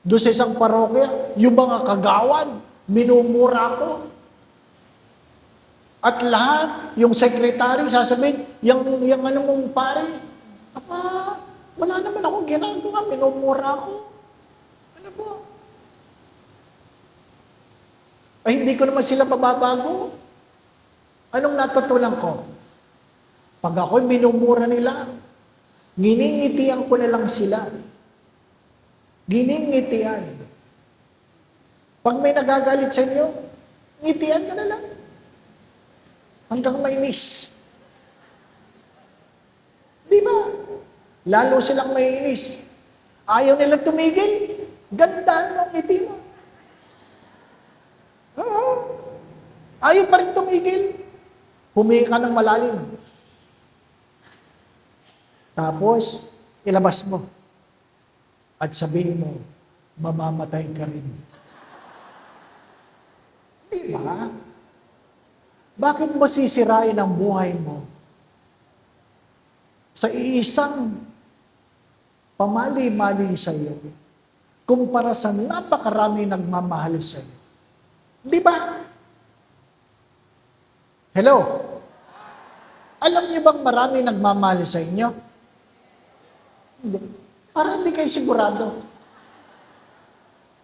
Doon sa isang parokya, yung mga kagawad, minumura ako. At lahat, yung secretary, sasabihin, yung ano mong pare, wala naman akong ginagawa, minumura ako. Ano po? Ay, hindi ko naman sila pababago. Anong natutunan ko? Pag ako'y minumura nila, giningitian ko na lang sila. Giningitian. Pag may nagagalit sa inyo, ngitian ka na lang. Hanggang mainis. Di ba? Lalo silang mainis. Ayaw nilang tumigil. Ganda ng ngiti mo. Oo. Ayaw pa rin tumigil. Humingi ka ng malalim. Tapos, ilabas mo. At sabihin mo, mamamatay ka rin. Di ba? Bakit mo sisirain ang buhay mo sa iisang pamali-mali sa iyo kumpara sa napakarami nagmamahal sa iyo? Di ba? Hello? Alam niyo bang marami nagmamahal sa inyo? Hindi. Parang hindi kayo sigurado.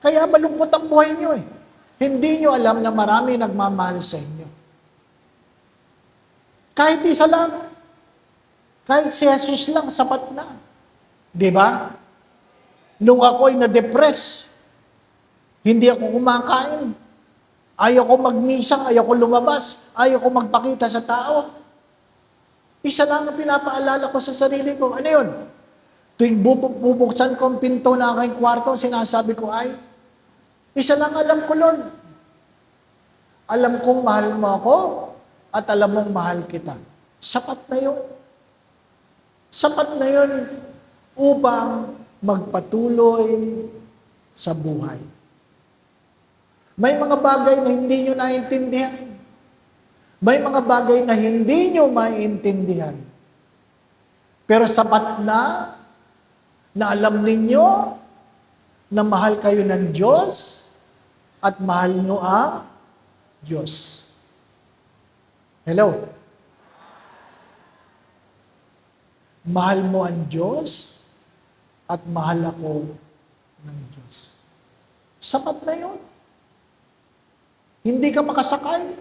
Kaya malungkot ang buhay niyo eh. Hindi niyo alam na marami nagmamahal sa inyo. Kahit isa lang. Kahit si Jesus lang, sapat na. Di ba? Nung ako'y na-depress, hindi ako kumakain. Ayaw ko magmisa, ayaw ko lumabas, ayaw ko magpakita sa tao. Isa lang ang pinapaalala ko sa sarili ko. Ano yun? Tuwing bubuksan ko ang pinto ng aking kwarto, sinasabi ko ay, isa lang alam ko, Lord. Alam kong mahal mo ako at alam mong mahal kita. Sapat na yun. Sapat na yun upang magpatuloy sa buhay. May mga bagay na hindi nyo naiintindihan. May mga bagay na hindi nyo maiintindihan. Pero sapat na alam ninyo na mahal kayo ng Diyos at mahal nyo ang Diyos. Hello? Mahal mo ang Diyos at mahal ako ng Diyos. Sapat na yun. Hindi ka makasakay.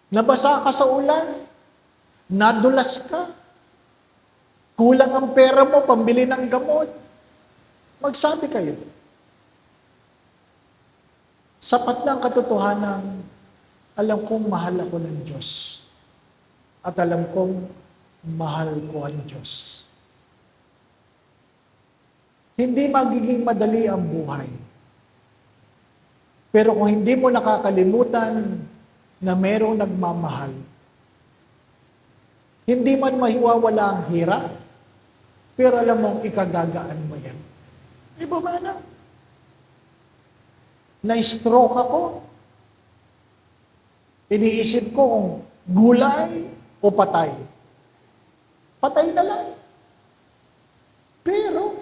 Nabasa ka sa ulan. Nadulas ka. Kulang ang pera mo, pambili ng gamot. Magsabi kayo. Sapat na ang katotohanan, alam kong mahal ako ng Diyos. At alam kong mahal ko ang Diyos. Hindi magiging madali ang buhay. Pero kung hindi mo nakakalimutan na mayroong nagmamahal, hindi man mahiwawala ang hirap, pero alam mong ikagagaan mo yan. Iba ba na? Na-stroke ako. Iniisip ko kung gulay o patay. Patay na lang. Pero,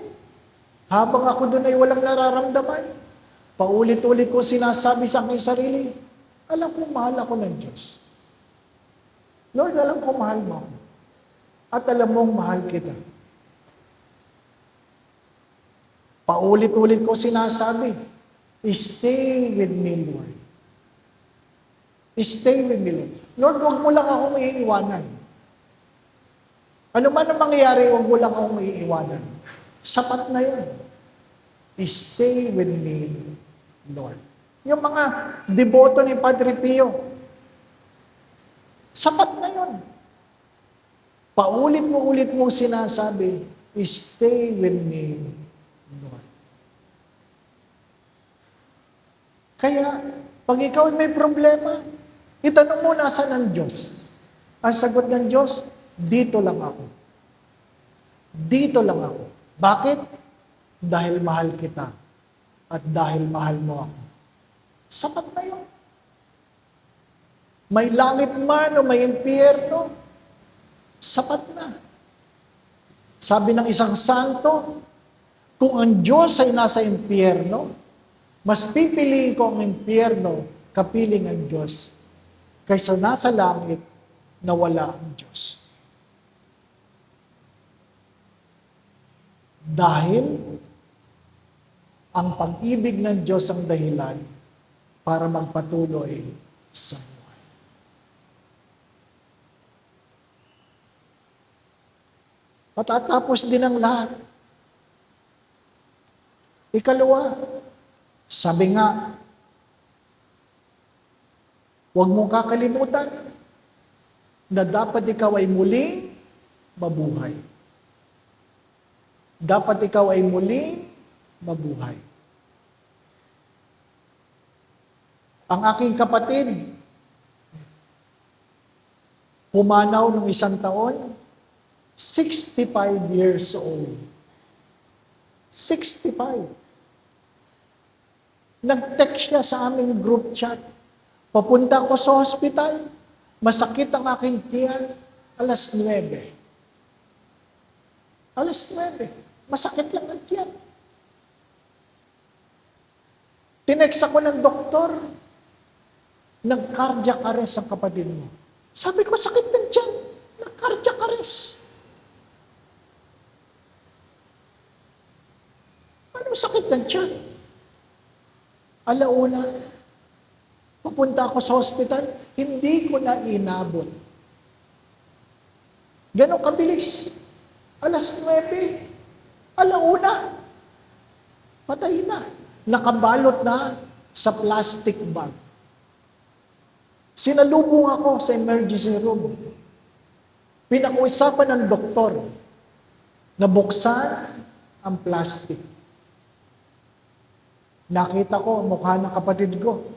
habang ako doon ay walang nararamdaman, paulit-ulit ko sinasabi sa aking sarili, alam kong mahal ako ng Diyos. Lord, alam kong mahal mo ako. At alam mong mahal kita. Paulit-ulit ko sinasabi, stay with me, Lord. Stay with me, Lord. Lord, huwag mo lang akong iiwanan. Ano man ang mangyayari, huwag mo lang akong iiwanan. Sapat na yun. Stay with me, Lord. Yung mga deboto ni Padre Pio, sapat na yun. Paulit mong sinasabi, stay with me, Lord. Kaya, pag ikaw may problema, itanong mo nasaan ang Diyos. Ang sagot ng Diyos, dito lang ako. Dito lang ako. Bakit? Dahil mahal kita. At dahil mahal mo ako. Sapat na yun. May langit man o may impyerno, sapat na. Sabi ng isang santo, kung ang Diyos ay nasa impyerno, mas pipiliin ko ang impyerno kapiling ang Diyos kaysa nasa langit na wala ang Diyos. Dahil ang pag-ibig ng Diyos ang dahilan para magpatuloy sa buhay. Patatapos din ang lahat. Ikalawa, sabi nga, huwag mong kakalimutan na dapat ikaw ay muling mabuhay. Dapat ikaw ay muling mabuhay. Ang aking kapatid, pumanaw ng 1 taon, 65 years old. 65. Nag-text siya sa aming group chat. Papunta ko sa hospital, masakit ang aking tiyan, alas 9. Alas 9. Masakit lang ang tiyan. Tinext ako ng doktor, nag-cardiac arrest ang kapatid mo. Sabi ko, sakit ng tiyan, nag-cardiac arrest. Anong sakit ng tiyan? Alauna, papunta ako sa hospital, hindi ko na inabot. Ganon kabilis. Alas 9, alauna, patay na. Nakabalot na sa plastic bag. Sinalubong ako sa emergency room. Pinakuusapan ng doktor na buksan ang plastic. Nakita ko mukha ng kapatid ko.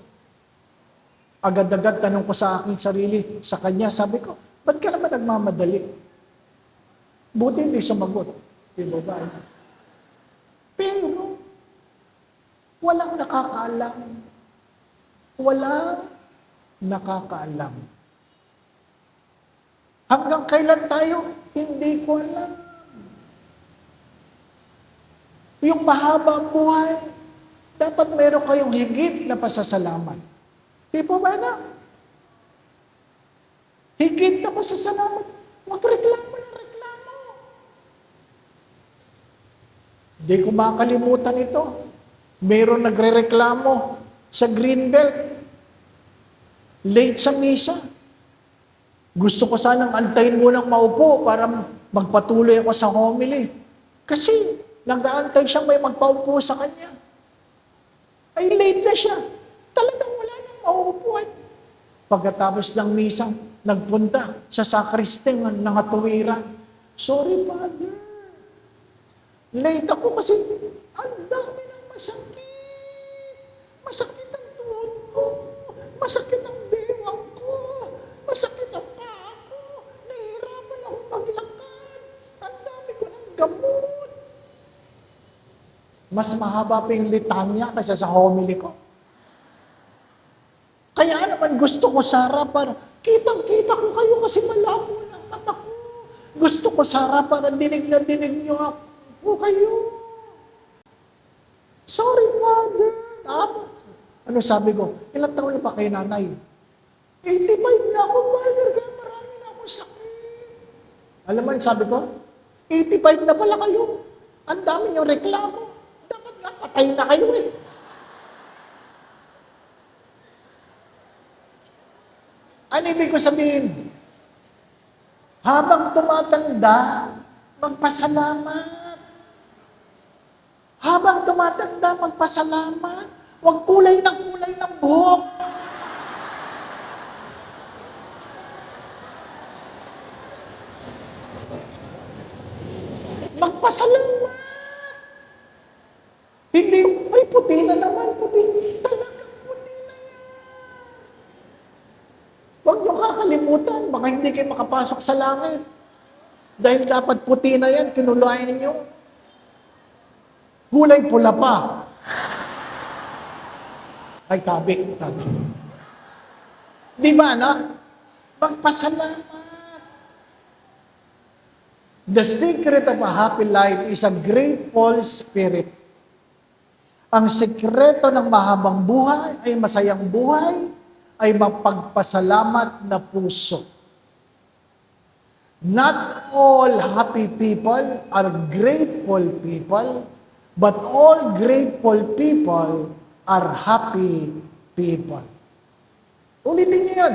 Agad-agad tanong ko sa aking sarili, sa kanya, sabi ko, ba't ka naman nagmamadali? Buti hindi sumagot. Diba ba? Pero, walang nakakaalam. Walang nakakaalam. Hanggang kailan tayo? Hindi ko alam. Yung mahaba ang buhay, dapat meron kayong higit na pasasalamat. Di po ba na? Higit na pasasalamat. Magreklamo na reklamo. Di ko makalimutan ito. Meron nagre-reklamo sa Greenbelt. Late sa misa. Gusto ko sanang antayin munang maupo para magpatuloy ako sa homily. Kasi nag-aantay siyang may magpaupo sa kanya. Ay late na siya. Talagang wala nang mauupuan. Pagkatapos ng misa, nagpunta sa sakristeng ng atuwiran. Sorry, Father. Late ako kasi ang dami ng masakit. Masakit ang tuhod ko. Masakit ang bewang ko. Masakit ang paa ko. Nahihirapan akong maglakad. Ang dami ko ng gamot. Mas mahaba pa yung litanya kaysa sa homily ko. Kaya naman gusto ko sa harapan, kitang-kita ko kayo kasi malabo ng mata ko. Gusto ko sa harapan, dinig na dinig nyo ako kayo. Sorry, Father. Ano sabi ko? Ilang taon na pa kayo, nanay? 85 na ako, Father, kaya marami na ako sakit. Alam mo, sabi ko, 85 na pala kayo. Ang dami nyo reklamo. Dapat nga, patay na kayo eh. Ano ibig ko sabihin? Habang tumatanda, magpasalamat. Habang tumatanda, magpasalamat. Huwag kulay ng buhok. Magpasalamat. Hindi, ay puti na naman, puti. Talagang puti na yan. Huwag niyo kakalimutan, baka hindi kayo makapasok sa langit. Dahil dapat puti na yan, kinulayan niyo. Kulay pula pa. Ay, tabi. Di ba, na? Magpasalamat. The secret of a happy life is a grateful spirit. Ang sekreto ng mahabang buhay ay masayang buhay, ay mapagpasalamat na puso. Not all happy people are grateful people, but all grateful people are happy people. Ulitin niyo yan.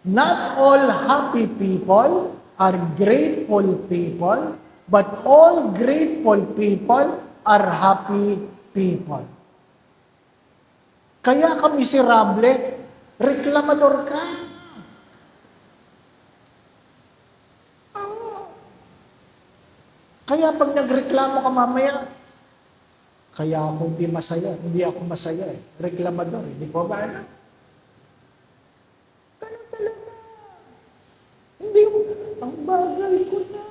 Not all happy people are grateful people, but all grateful people are happy people. Kaya ka miserable, reklamador ka. Kaya pag nagreklamo ka mamaya, kaya ako hindi ako masaya eh. Reklamador, hindi po ba ano? Ganun talaga. Hindi, ang bagal ko na.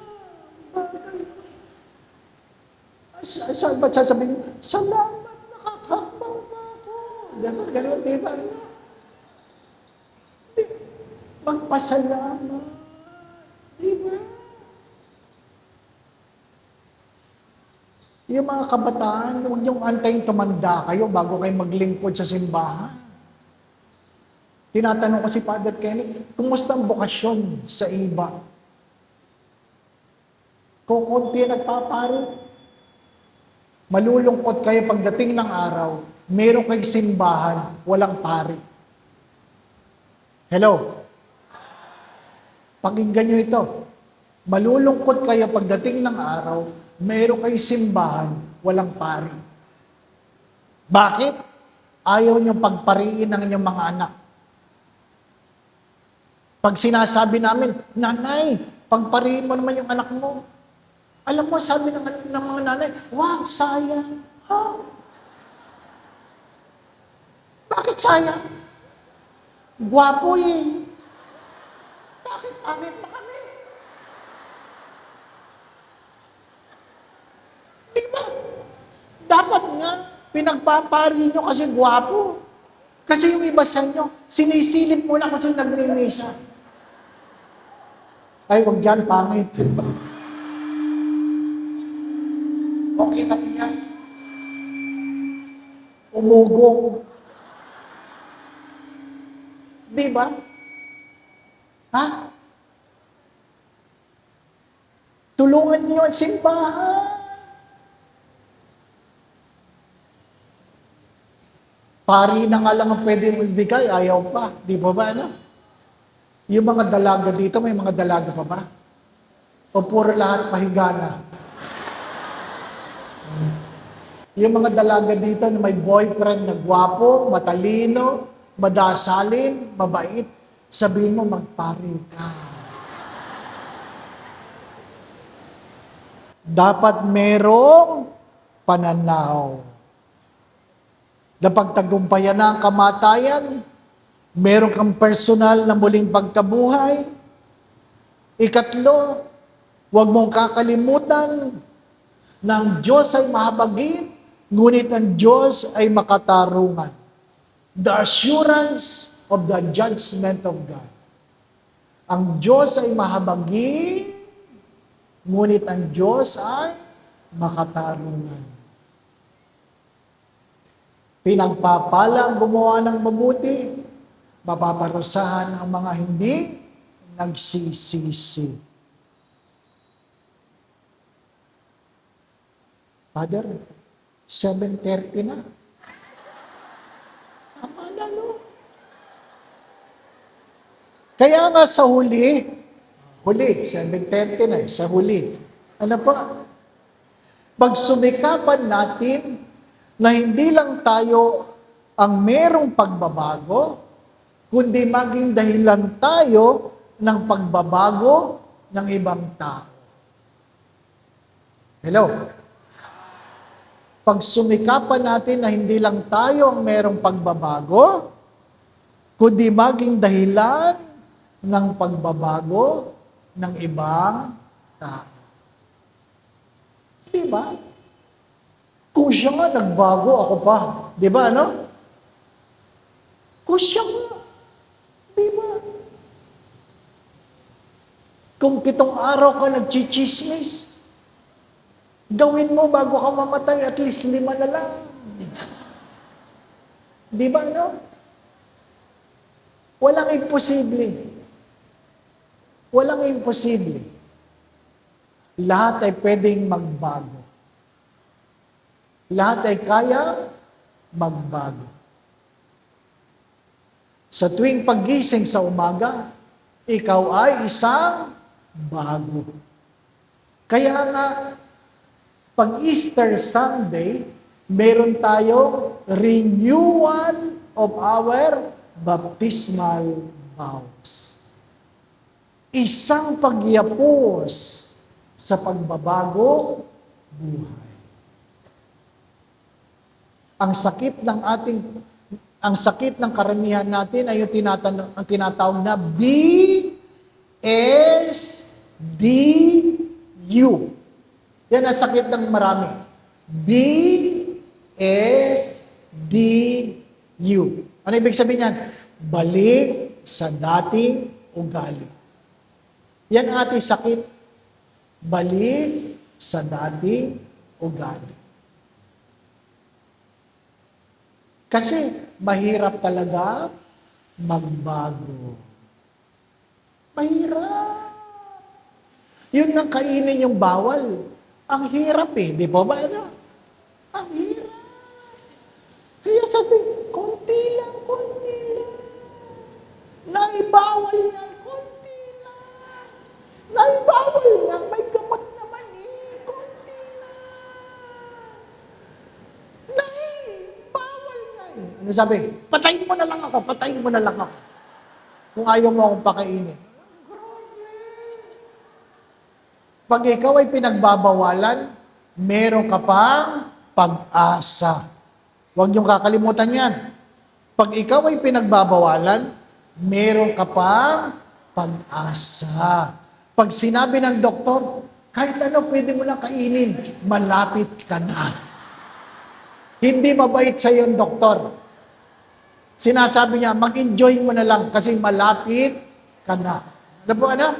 Ba't sasabihin, salamat, nakakakbang pa ako. Ganun, di ba? Ano? Magpasalamat. Di ba? Yung mga kabataan, huwag niyong antayin tumanda kayo bago kayo maglingkod sa simbahan. Tinatanong ko si Father Kenneth, kumusta ang bokasyon sa iba? Kukunti nagpapari. Malulungkot kayo pagdating ng araw, meron kayong simbahan, walang pari. Hello? Pakinggan niyo ito. Malulungkot kayo pagdating ng araw, meron kayong simbahan, walang pari. Bakit? Ayaw niyong pagpariin ng inyong mga anak. Pag sinasabi namin, nanay, pagpariin mo naman yung anak mo. Alam mo, sabi ng mga nanay, wag, sayang. Ha? Bakit sayang? Gwapo eh. Bakit pangit pa kami? Di ba? Dapat nga, pinagpapari nyo kasi gwapo. Kasi yung iba sa inyo, sinisilip mo lang kasi nagmimisa. Ay, wag dyan, pangit. Okay ka niya. Umugong. Di ba? Ha? Tulungan niyo ang simbahan. Pari na nga lang ang pwede mo ibigay, ayaw pa. Di ba ba, ano? Yung mga dalaga dito, may mga dalaga pa ba? O puro lahat mahigana? Yung mga dalaga dito na may boyfriend na gwapo, matalino, madasalin, mabait, sabihin mo, magpari ka. Dapat merong pananaw. Na pagtagumpayan na ang kamatayan, meron kang personal na muling pagkabuhay. Ikatlo, huwag mong kakalimutan na ang Diyos ay mahabagin, ngunit ang Diyos ay makatarungan. The assurance of the judgment of God. Ang Diyos ay mahabagin, ngunit ang Diyos ay makatarungan. Pinagpapala ang gumawa ng mabuti, mapaparusahan ang mga hindi nagsisisi. Father, 7:30 na. Tama na, no? Kaya nga sa huli, 7:30 na, sa huli. Ano pa? Pagsumikapan natin na hindi lang tayo ang merong pagbabago, kundi maging dahilan tayo ng pagbabago ng ibang tao. Hello? Pag sumikapan natin na hindi lang tayo ang merong pagbabago, kundi maging dahilan ng pagbabago ng ibang tao. Di ba? Kung siya nga nagbago, ako pa. Di ba, ano? Kung siya nga. Di ba? Kung 7 araw ka nagchichismis, gawin mo bago ka mamatay, at least 5 na lang. Di ba, no? Walang imposible. Walang imposible. Lahat ay pwedeng magbago. Lahat ay kaya magbago. Sa tuwing paggising sa umaga, ikaw ay isang bago. Kaya nga, pag Easter Sunday, meron tayong renewal of our baptismal vows. Isang pagyapos sa pagbabago buhay. Ang sakit ng karamihan natin ay yung tinatawag na BSDU. Yan ang sakit ng marami. BSDU. Ano ibig sabihin yan? Balik sa dating ugali. Yan ang ating sakit. Balik sa dating ugali. Kasi mahirap talaga magbago. Mahirap. Yun nang kainin yung bawal. Ang hirap di ba ba? Ano? Ang hirap. Kaya sabi, konti lang. Naibawal yan, konti lang. Naibawal na, may gamot naman konti lang. Naibawal nga Ano sabi? Patayin mo na lang ako. Kung ayaw mo akong pakainin. Pag ikaw ay pinagbabawalan, meron ka pang pag-asa. Huwag niyong kakalimutan yan. Pag ikaw ay pinagbabawalan, meron ka pang pag-asa. Pag sinabi ng doktor, kahit ano pwede mo lang kainin, malapit ka na. Hindi mabait sa iyo ang doktor. Sinasabi niya, mag-enjoy mo na lang kasi malapit ka na. Ano po ano?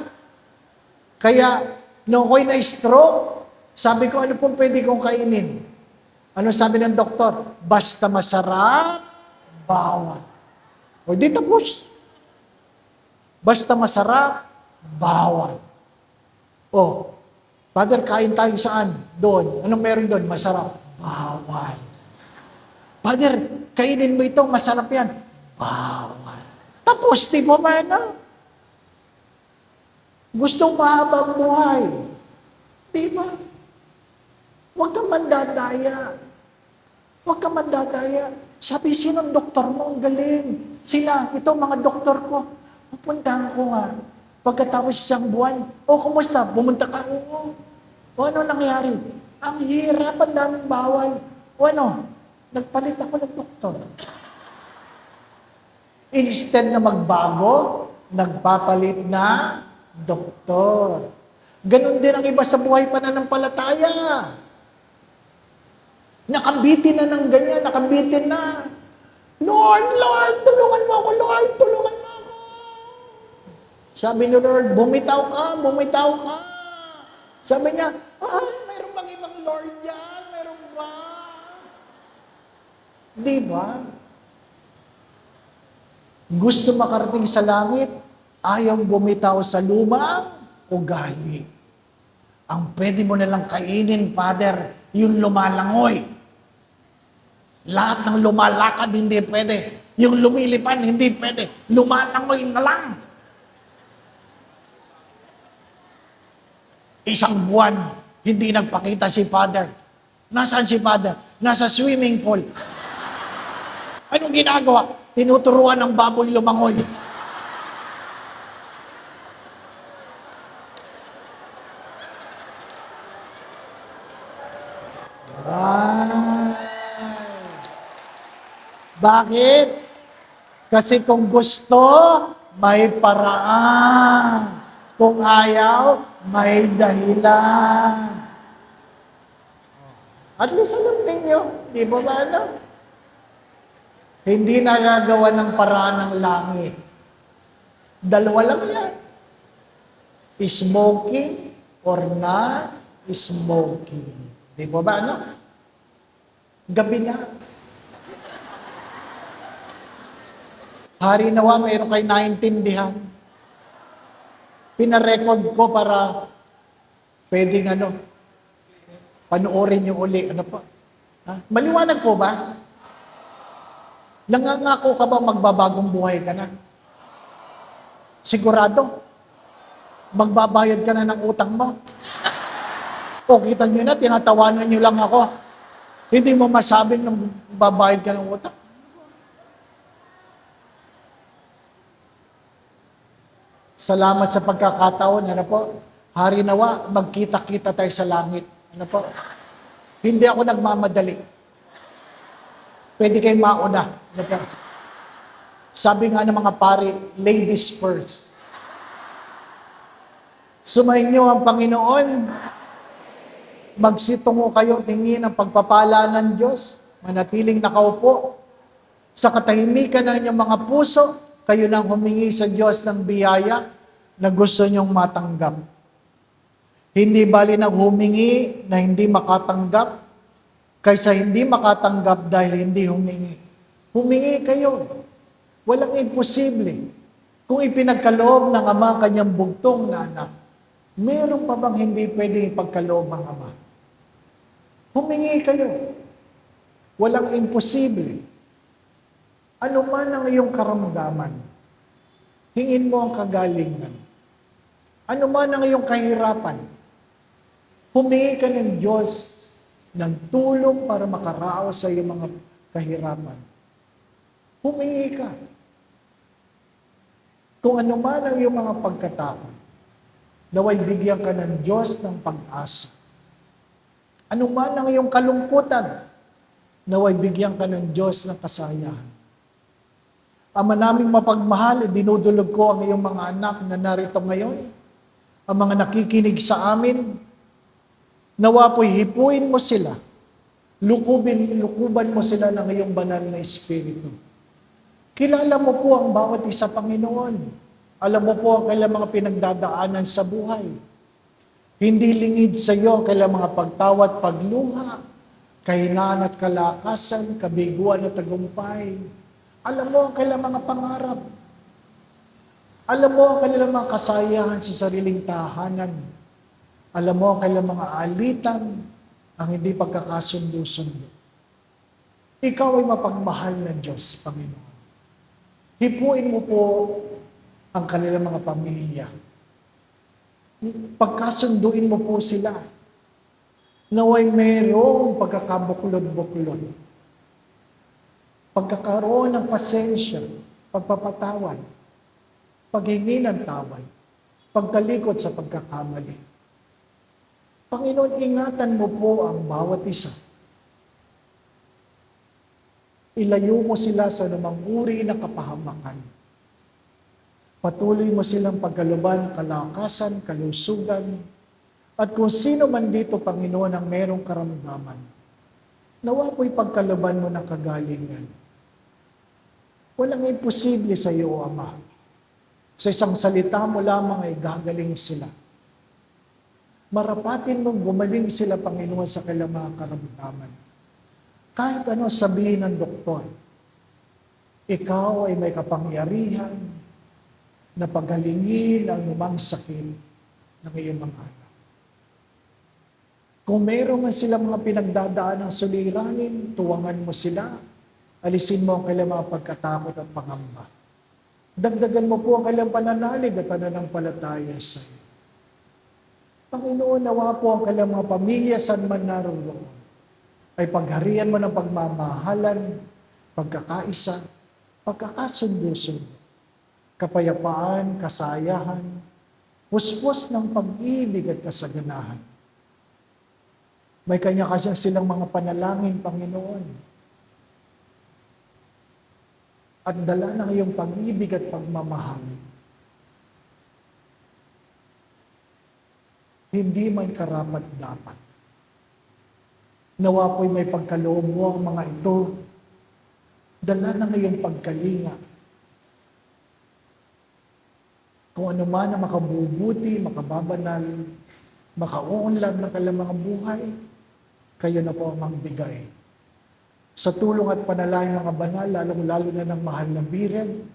Kaya, nung ako'y na-stroke, sabi ko, ano pong pwede kong kainin? Ano sabi ng doktor? Basta masarap, bawal. O di tapos. Basta masarap, bawal. O, Father, kain tayo saan? Doon. Anong meron doon? Masarap, bawal. Father, kainin mo ito, masarap yan. Bawal. Tapos, di ba ba na? Gustong mahabang buhay. Di ba? Huwag kang mandadaya. Sabi, sinong doktor mo? Ang galing. Sila, ito mga doktor ko. Pupuntahan ko nga. Pagkatapos isang buwan, kumusta? Pumunta ka? Oo. O ano nangyari? Ang hirap, ang daming bawal. O ano? Nagpalit ako ng doktor. Instead na magbago, nagpapalit na doktor. Ganon din ang iba sa buhay pananampalataya. Nakabitin na ng ganyan, nakabitin na. Lord, tulungan mo ako, Lord, tulungan mo ako. Sabi ni Lord, bumitaw ka. Sabi niya, mayroon bang ibang Lord yan? Mayroon ba? Di ba? Gusto makarating sa langit, ayaw bumitaw sa lumang ugali. Ang pwede mo nalang kainin, Father, yung lumalangoy. Lahat ng lumalakad, hindi pwede. Yung lumilipan, hindi pwede. Lumalangoy na lang. Isang buwan, hindi nagpakita si Father. Nasaan si Father? Nasa swimming pool. Anong ginagawa? Tinuturuan ng baboy lumangoy. Bakit? Kasi kung gusto, may paraan. Kung ayaw, may dahilan. At least alam ninyo, di ba ba alam? Hindi nagagawa ng paraan ng langit. Dalawa lang yan. Smoking or not smoking. Di ba ba ano? Gabi na. Hari nawa, mayroon kayo naintindihan. Pinarecord ko para pwedeng panoorin nyo uli. Ano pa? Ha? Maliwanag po ba? Nangangako ka ba magbabagong buhay ka na? Sigurado? Magbabayad ka na ng utang mo? O kita nyo na, tinatawanan nyo lang ako. Hindi mo masabing nang babayad ka ng utang. Salamat sa pagkakataon. Ano po? Hari nawa, magkita-kita tayo sa langit. Ano po? Hindi ako nagmamadali. Pwede kayong mauna. Ano po? Sabi nga ng mga pari, ladies first. Sumainyo ang Panginoon. Magsitungo kayo, tingin ang pagpapala ng Diyos. Manatiling nakaupo. Sa katahimikan ng inyong mga puso, kayo nang humingi sa Diyos ng biyaya na gusto niyong matanggap. Hindi bali nang humingi na hindi makatanggap, kaysa hindi makatanggap dahil hindi humingi. Humingi kayo. Walang imposible. Kung ipinagkaloob ng Ama kanyang bugtong na anak, meron pa bang hindi pwedeng ipagkaloob ang Ama? Humingi kayo. Walang imposible. Ano man ang iyong karamdaman, hingin mo ang kagalingan. Ano man ang iyong kahirapan, humingi ka ng Diyos ng tulong para makaraos sa iyong mga kahirapan. Humingi ka. Kung ano man ang iyong mga pagkatao, naway bigyan ka ng Diyos ng pag-asa. Ano man ang iyong kalungkutan, naway bigyan ka ng Diyos ng kasayahan. Ama naming mapagmahal, dinudulog ko ang iyong mga anak na narito ngayon, ang mga nakikinig sa amin, nawa po'y hipuin mo sila, lukuban mo sila ng iyong banal na Espiritu. Kilala mo po ang bawat isa, Panginoon. Alam mo po ang kailang mga pinagdadaanan sa buhay. Hindi lingid sa iyo ang kailang mga pagtawad, pagluha, kahinaan at kalakasan, kabiguan at tagumpay. Alam mo ang kailang mga pangarap. Alam mo ang kanilang mga kasayahan sa sariling tahanan. Alam mo ang kailang mga alitan, ang hindi pagkakasundo-sundo. Ikaw ay mapagmahal ng Diyos, Panginoon. Hipuin mo po ang kanilang mga pamilya. Pagkasunduin mo po sila. Naway mayroong pagkakabuklod-buklod. Pagkakaroon ng pasensya, pagpapatawad, paghingi ng tawad, pagtalikod sa pagkakamali. Panginoon, ingatan mo po ang bawat isa. Ilayo mo sila sa anumang uri ng kapahamakan. Patuloy mo silang pagkaluban ng kalakasan, kalusugan, at kung sino man dito, Panginoon, ang merong karamdaman, nawa po'y pagkaluban mo ng kagalingan. Walang imposible sa iyo, O Ama. Sa isang salita mo lamang ay gagaling sila. Marapatin mong gumaling sila, Panginoon, sa kanilang mga karamdaman. Kahit ano sabihin ng doktor, ikaw ay may kapangyarihan na pagalingin ang lumang sakit ng iyong mga anak. Kung mayroon man silang mga pinagdadaan ng suliranin, tuwangan mo sila, alisin mo ang kailang mga pagkatakot at pangamba. Dagdagan mo po ang kailang pananalig at pananampalataya sa iyo. Panginoon, nawa po ang kailang mga pamilya saan man naroon, ay pagharian mo ng pagmamahalan, pagkakaisa, pagkakasundo-sundo, kapayapaan, kasayahan, puspos ng pag-ibig at kasaganahan. May kanya-kanya silang mga panalangin, Panginoon. at dala ng iyong pag-ibig at pagmamahal. Hindi man karapat-dapat. Nawa po'y may pagkaloob mo ang mga ito, dala ng iyong pagkalinga. Kung ano man ang makabubuti, makababanal, makauunlad ng kailang mga buhay, kayo na po ang magbigay. Sa tulong at panalangin ng mga banal, lalong-lalo na ng mahal na Biren,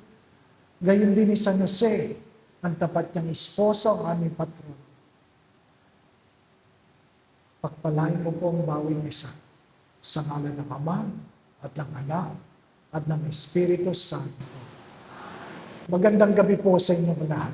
gayon din ni San Jose, ang tapat niyang esposo, ang aming patron. Pagpalain mo po ang bawing isa, sa ngalan ng Ama, at ng Anak, at ng Espiritu Santo. Magandang gabi po sa inyong lahat.